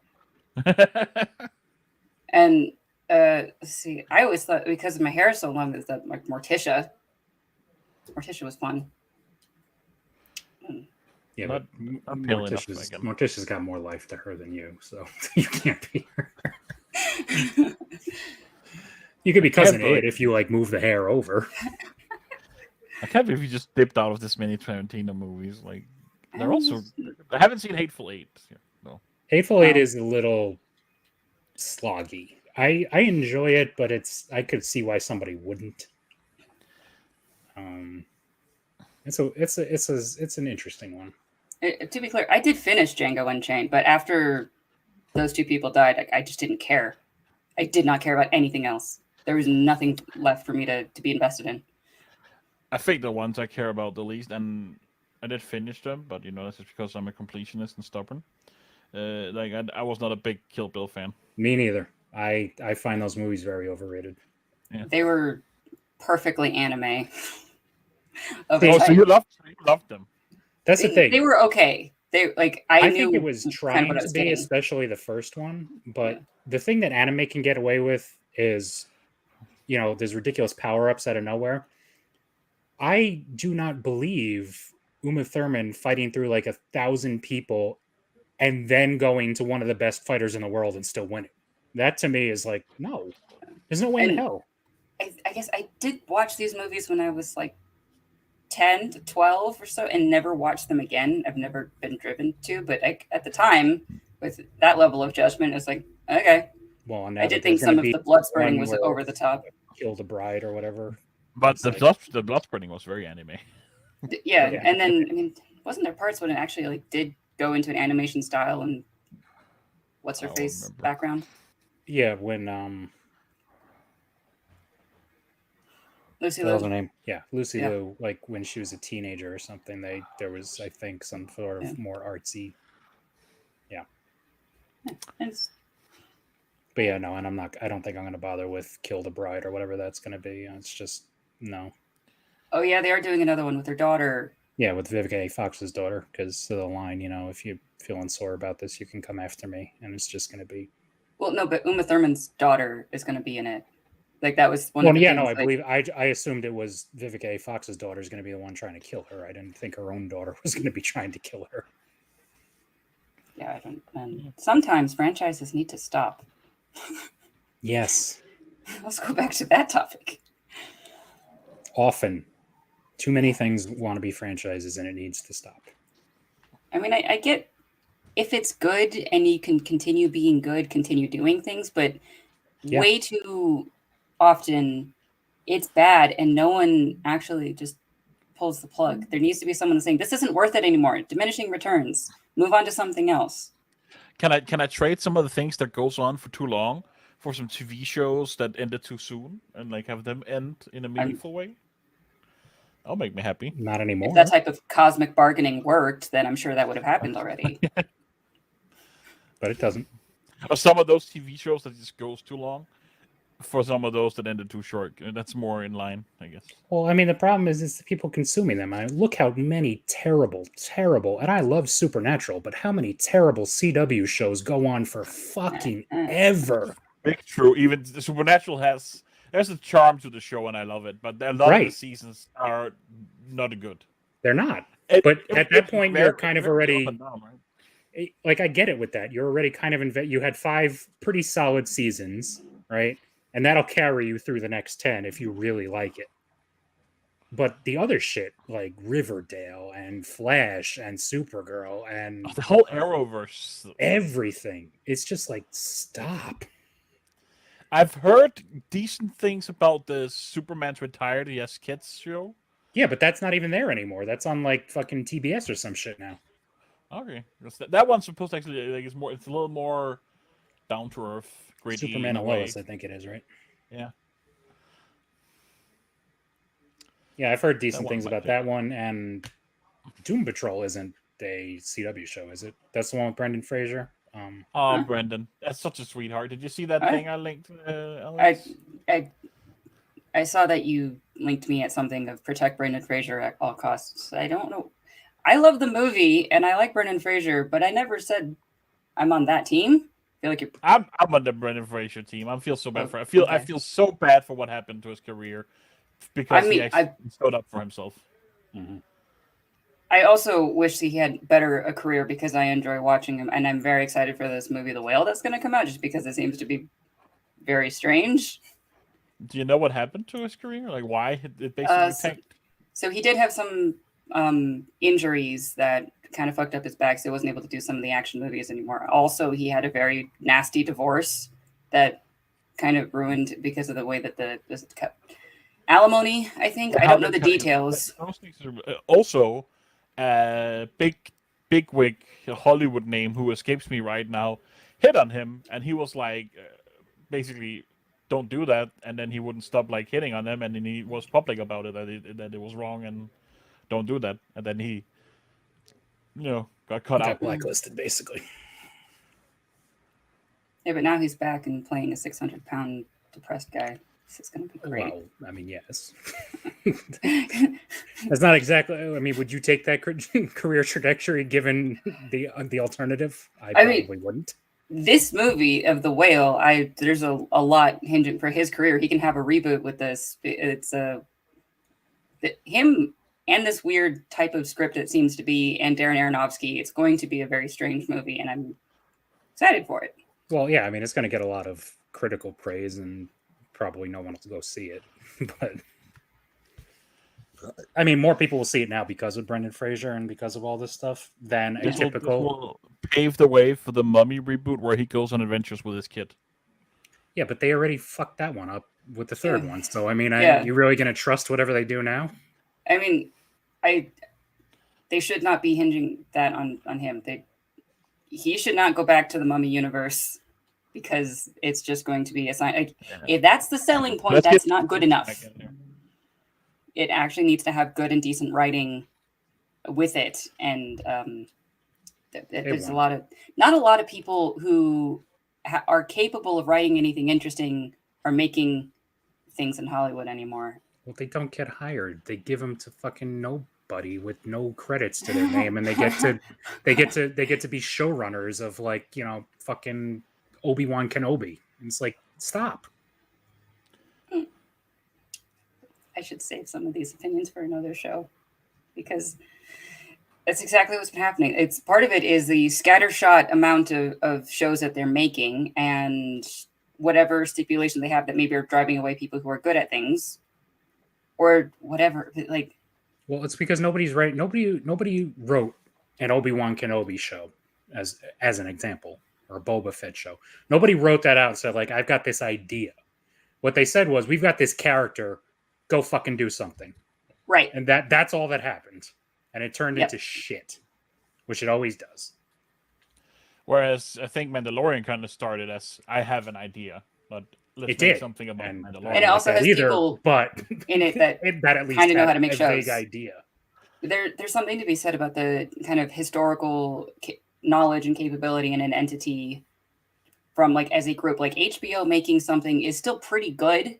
And let's see, I always thought because my hair is so long that like Morticia was fun. Yeah, but Morticia's got more life to her than you, so you can't be her. You could be Cousin Ed if you like move the hair over. I can't believe you just dipped out of this many Tarantino movies. Like, they're also. I haven't seen Hateful Eight. No. Hateful Eight is a little sloggy. I enjoy it, but I could see why somebody wouldn't. It's an interesting one. To be clear, I did finish Django Unchained, but after those two people died, I just didn't care. I did not care about anything else. There was nothing left for me to be invested in. I think the ones I care about the least, and I did finish them, but that's just because I'm a completionist and stubborn. I was not a big Kill Bill fan. Me neither. I find those movies very overrated. Yeah. They were perfectly anime. So you loved them. That's the thing. They were okay. I knew think it was trying to be, especially the first one. But the thing that anime can get away with is, there's ridiculous power-ups out of nowhere. I do not believe Uma Thurman fighting through like 1,000 people and then going to one of the best fighters in the world and still winning. That to me is like, no, there's no way in hell. I guess I did watch these movies when I was like 10 to 12 or so and never watched them again. I've never been driven to, but at the time, with that level of judgment, it was like, okay. Well, I did think some of the blood spurting was over the top. Kill the bride or whatever. But the blood spurting was very anime. Yeah, and then, wasn't there parts when it actually like did go into an animation style and what's her face background? Yeah, when Lucy Liu. Liu. Her name? Yeah, Lucy Liu. Like when she was a teenager or something, there was I think some sort of more artsy. Yeah. But yeah, no, and I don't think I'm gonna bother with Kill the Bride or whatever that's gonna be. It's just no. Oh yeah, they are doing another one with their daughter Yeah, with Vivica A. Fox's daughter, because of the line, if you're feeling sore about this, you can come after me, and it's just going to be. Well, no, but Uma Thurman's daughter is going to be in it. Like that was one Well, of the yeah, things. no, like, believe I assumed it was Vivica A. Fox's daughter is going to be the one trying to kill her. I didn't think her own daughter was going to be trying to kill her. Yeah, I don't. And sometimes franchises need to stop. Yes. Let's go back to that topic. Often, too many things want to be franchises, and it needs to stop. I mean, I get if it's good and you can continue being good, continue doing things, but way too often it's bad and no one actually just pulls the plug. There needs to be someone saying, this isn't worth it anymore. Diminishing returns. Move on to something else. Can I trade some of the things that goes on for too long for some TV shows that ended too soon and like have them end in a meaningful way? That'll make me happy. Not anymore. If that type of cosmic bargaining worked, then I'm sure that would have happened already. But it doesn't. Or some of those TV shows that just goes too long for some of those that ended too short. That's more in line, I guess. Well, I mean, the problem is the people consuming them. Look how many terrible, and I love Supernatural, but how many terrible CW shows go on for fucking ever. Big true. Even Supernatural there's a charm to the show, and I love it. But a lot of the seasons are not good. They're not. But at that point, you're kind of already... Down, right? Like, I get it with that. You're already kind of... You had 5 pretty solid seasons, right? And that'll carry you through the next 10 if you really like it. But the other shit, like Riverdale and Flash and Supergirl and... the whole Arrowverse. Everything. It's just like, stop. I've heard decent things about the Superman's Retired, He Has Kids show. Yeah, but that's not even there anymore. That's on like fucking TBS or some shit now. Okay. That one's supposed to actually, like, it's a little more down to earth. Superman and Lois, I think it is, right? Yeah. Yeah, I've heard decent things about that one, and Doom Patrol isn't a CW show, is it? That's the one with Brendan Fraser. Brendan, that's such a sweetheart. Did you see that thing I linked? I saw that you linked me at something of protect Brendan Fraser at all costs. I don't know. I love the movie and I like Brendan Fraser, but I never said I'm on that team. I feel like I'm on the Brendan Fraser team. I feel so bad for. I feel so bad for what happened to his career because he actually stood up for himself. Mm-hmm. I also wish he had a career because I enjoy watching him, and I'm very excited for this movie, The Whale, that's going to come out, just because it seems to be very strange. Do you know what happened to his career? Like why it basically tanked? So he did have some injuries that kind of fucked up his back, so he wasn't able to do some of the action movies anymore. Also, he had a very nasty divorce that kind of ruined because of the way that alimony, I think. I don't know the details. Also, big wig Hollywood name who escapes me right now hit on him, and he was like, basically, don't do that, and then he wouldn't stop like hitting on them, and then he was public about it that it was wrong and don't do that, and then he, got cut out, blacklisted basically. Yeah, but now he's back and playing a 600-pound depressed guy. This is going to be great. Well, I mean, yes. That's not exactly. I mean, would you take that career trajectory given the alternative? I probably wouldn't. This movie of The Whale, there's a lot hinging for his career. He can have a reboot with this. It's him and this weird type of script it seems to be, and Darren Aronofsky. It's going to be a very strange movie, and I'm excited for it. Well, yeah, I mean, it's going to get a lot of critical praise, and probably no one will go see it. But I mean, more people will see it now because of Brendan Fraser and because of all this stuff than a typical. This will pave the way for the Mummy reboot where he goes on adventures with his kid. Yeah, but they already fucked that one up with the third one. So I mean, you really going to trust whatever they do now? I mean, they should not be hinging that on him. He should not go back to the Mummy universe because it's just going to be a sign. If that's the selling point, that's not good enough. It actually needs to have good and decent writing with it, and there's not a lot of people who are capable of writing anything interesting or making things in Hollywood anymore. Well, they don't get hired. They give them to fucking nobody with no credits to their name, and they get to be showrunners of like, you know, fucking Obi-Wan Kenobi. And it's like, stop. I should save some of these opinions for another show, because that's exactly what's been happening. It's part of it is the scattershot amount of shows that they're making, and whatever stipulation they have that maybe are driving away people who are good at things, or whatever. Like, well, it's because nobody wrote an Obi-Wan Kenobi show as an example, or a Boba Fett show. Nobody wrote that out and said, like, I've got this idea. What they said was, we've got this character, go fucking do something. right. And that's all that happened. And it turned into shit, which it always does. Whereas I think Mandalorian kind of started as, I have an idea, but let's make something about Mandalorian. And it also has people but in it that at least kind of know how to make a shows. vague idea. There's something to be said about the kind of historical knowledge and capability in an entity from, like, as a group. Like, HBO making something is still pretty good,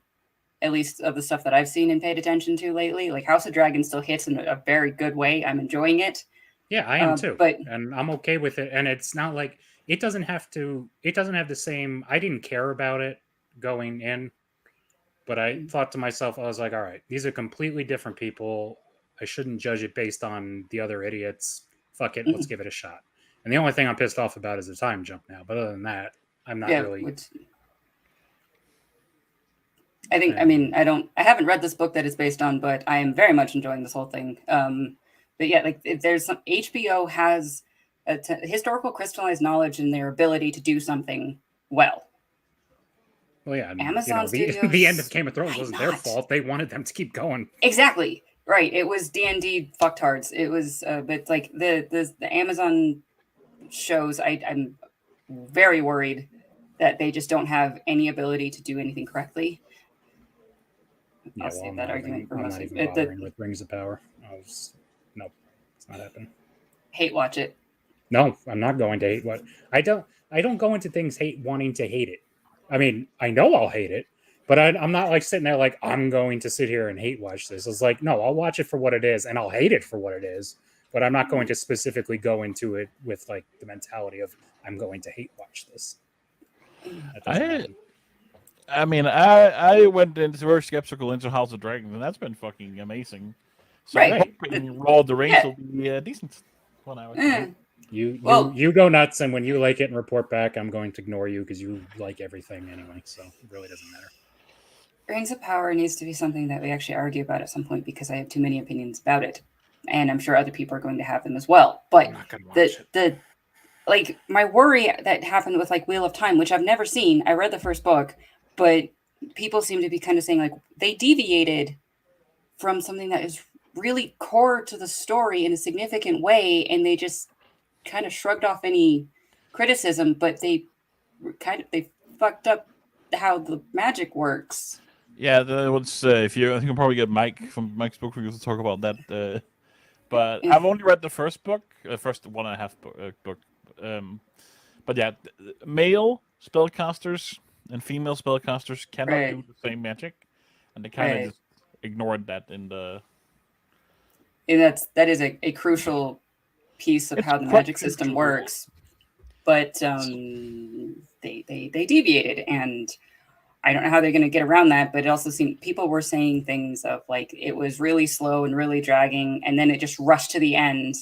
at least of the stuff that I've seen and paid attention to lately. Like, House of Dragon still hits in a very good way. I'm enjoying it. Yeah, I am too. But and I'm okay with it. And it's not like it doesn't have the same. I didn't care about it going in, but I thought to myself, I was like, all right, these are completely different people. I shouldn't judge it based on the other idiots. Fuck it, let's give it a shot. And the only thing I'm pissed off about is the time jump now. But other than that, I'm not really. I think, I mean, I haven't read this book that it's based on, but I am very much enjoying this whole thing. But yeah, like, there's some, HBO has a historical crystallized knowledge in their ability to do something well. Well, yeah, I mean, Amazon Studios, the end of Game of Thrones wasn't their fault. They wanted them to keep going. Exactly. Right. It was D&D fucktards. It was, but like the Amazon shows, I'm very worried that they just don't have any ability to do anything correctly. Yeah, I'll save that argument for most. I'm not even bothering with Rings of Power. Nope, it's not happening. Hate watch it. No, I'm not going to hate what I don't go into things wanting to hate it. I mean, I know I'll hate it, but I'm not like sitting there like, I'm going to sit here and hate watch this. It's like, no, I'll watch it for what it is, and I'll hate it for what it is, but I'm not going to specifically go into it with like the mentality of, I'm going to hate watch this. I mean, I went into very skeptical into House of Dragons, and that's been fucking amazing. So Right. I'm hoping Lord of the Rings will be decent. You go nuts, and when you like it and report back, I'm going to ignore you because you like everything anyway, so it really doesn't matter. Rings of Power needs to be something that we actually argue about at some point, because I have too many opinions about it, and I'm sure other people are going to have them as well. But the like, my worry that happened with like Wheel of Time, which I've never seen. I read the first book, but people seem to be kind of saying like they deviated from something that is really core to the story in a significant way, and they just kind of shrugged off any criticism, but they fucked up how the magic works. Yeah, that was I think I'll probably get Mike from Mike's book reviews to talk about that. But I've only read the first book, first 1.5 book. But yeah, male spellcasters and female spellcasters cannot do the same magic, and they kind of just ignored that in the. And that is a crucial piece of how the magic system works, but they deviated, and I don't know how they're going to get around that. But it also seemed people were saying things of like it was really slow and really dragging, and then it just rushed to the end,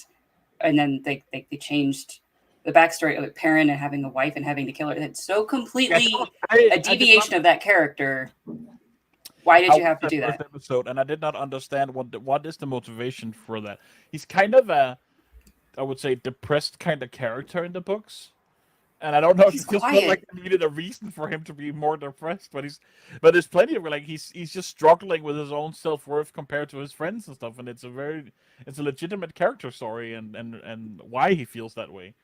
and then they changed the backstory of Perrin and having a wife and having to kill her. It's so completely a deviation of that character. Why did you have to do that? Episode, and I did not understand what is the motivation for that. He's kind of a, I would say, depressed kind of character in the books, and I don't know if it just felt like I needed a reason for him to be more depressed. But there's plenty of like he's just struggling with his own self-worth compared to his friends and stuff, and it's a legitimate character story, and why he feels that way.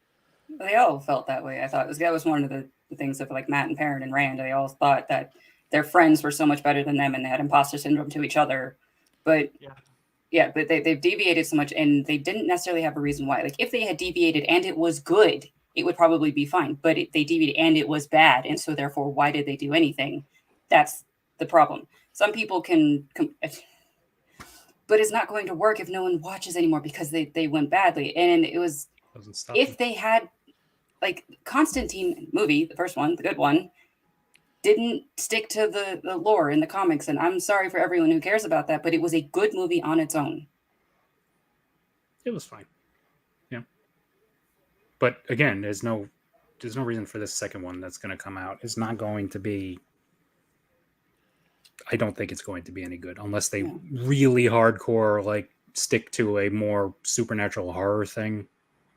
They all felt that way. I thought that was one of the things of like Matt and Perrin and Rand. They all thought that their friends were so much better than them, and they had imposter syndrome to each other. But but they've deviated so much, and they didn't necessarily have a reason why. Like if they had deviated and it was good, it would probably be fine. But they deviated and it was bad, and so therefore, why did they do anything? That's the problem. Some people can. but it's not going to work if no one watches anymore because they went badly. And it was, if they had, like, Constantine movie, the first one, the good one, didn't stick to the lore in the comics, and I'm sorry for everyone who cares about that, but it was a good movie on its own. It was fine. Yeah. But again, there's no reason for this second one that's going to come out. It's not going to be, I don't think it's going to be any good unless they really hardcore, like, stick to a more supernatural horror thing.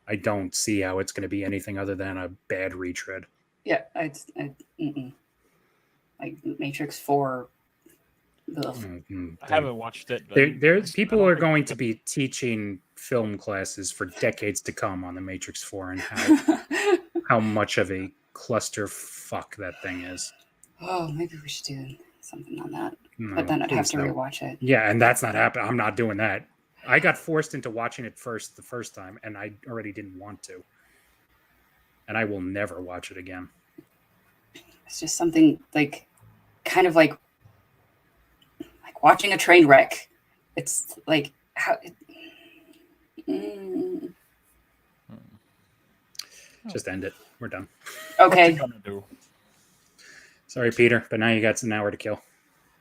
I don't see how it's going to be anything other than a bad retread. Yeah, like Matrix 4. I haven't watched it. There's people are going to be teaching film classes for decades to come on the Matrix 4 and how much of a clusterfuck that thing is. Oh, maybe we should do something on that. No, but then I'd have to rewatch it. Yeah, and that's not happening. I'm not doing that. I got forced into watching it the first time, and I already didn't want to. And I will never watch it again. It's just something like, kind of like watching a train wreck. It's like, how... Just end it. We're done. Okay. Sorry, Peter, but now you got an hour to kill.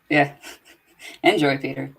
Yeah. Enjoy, Peter.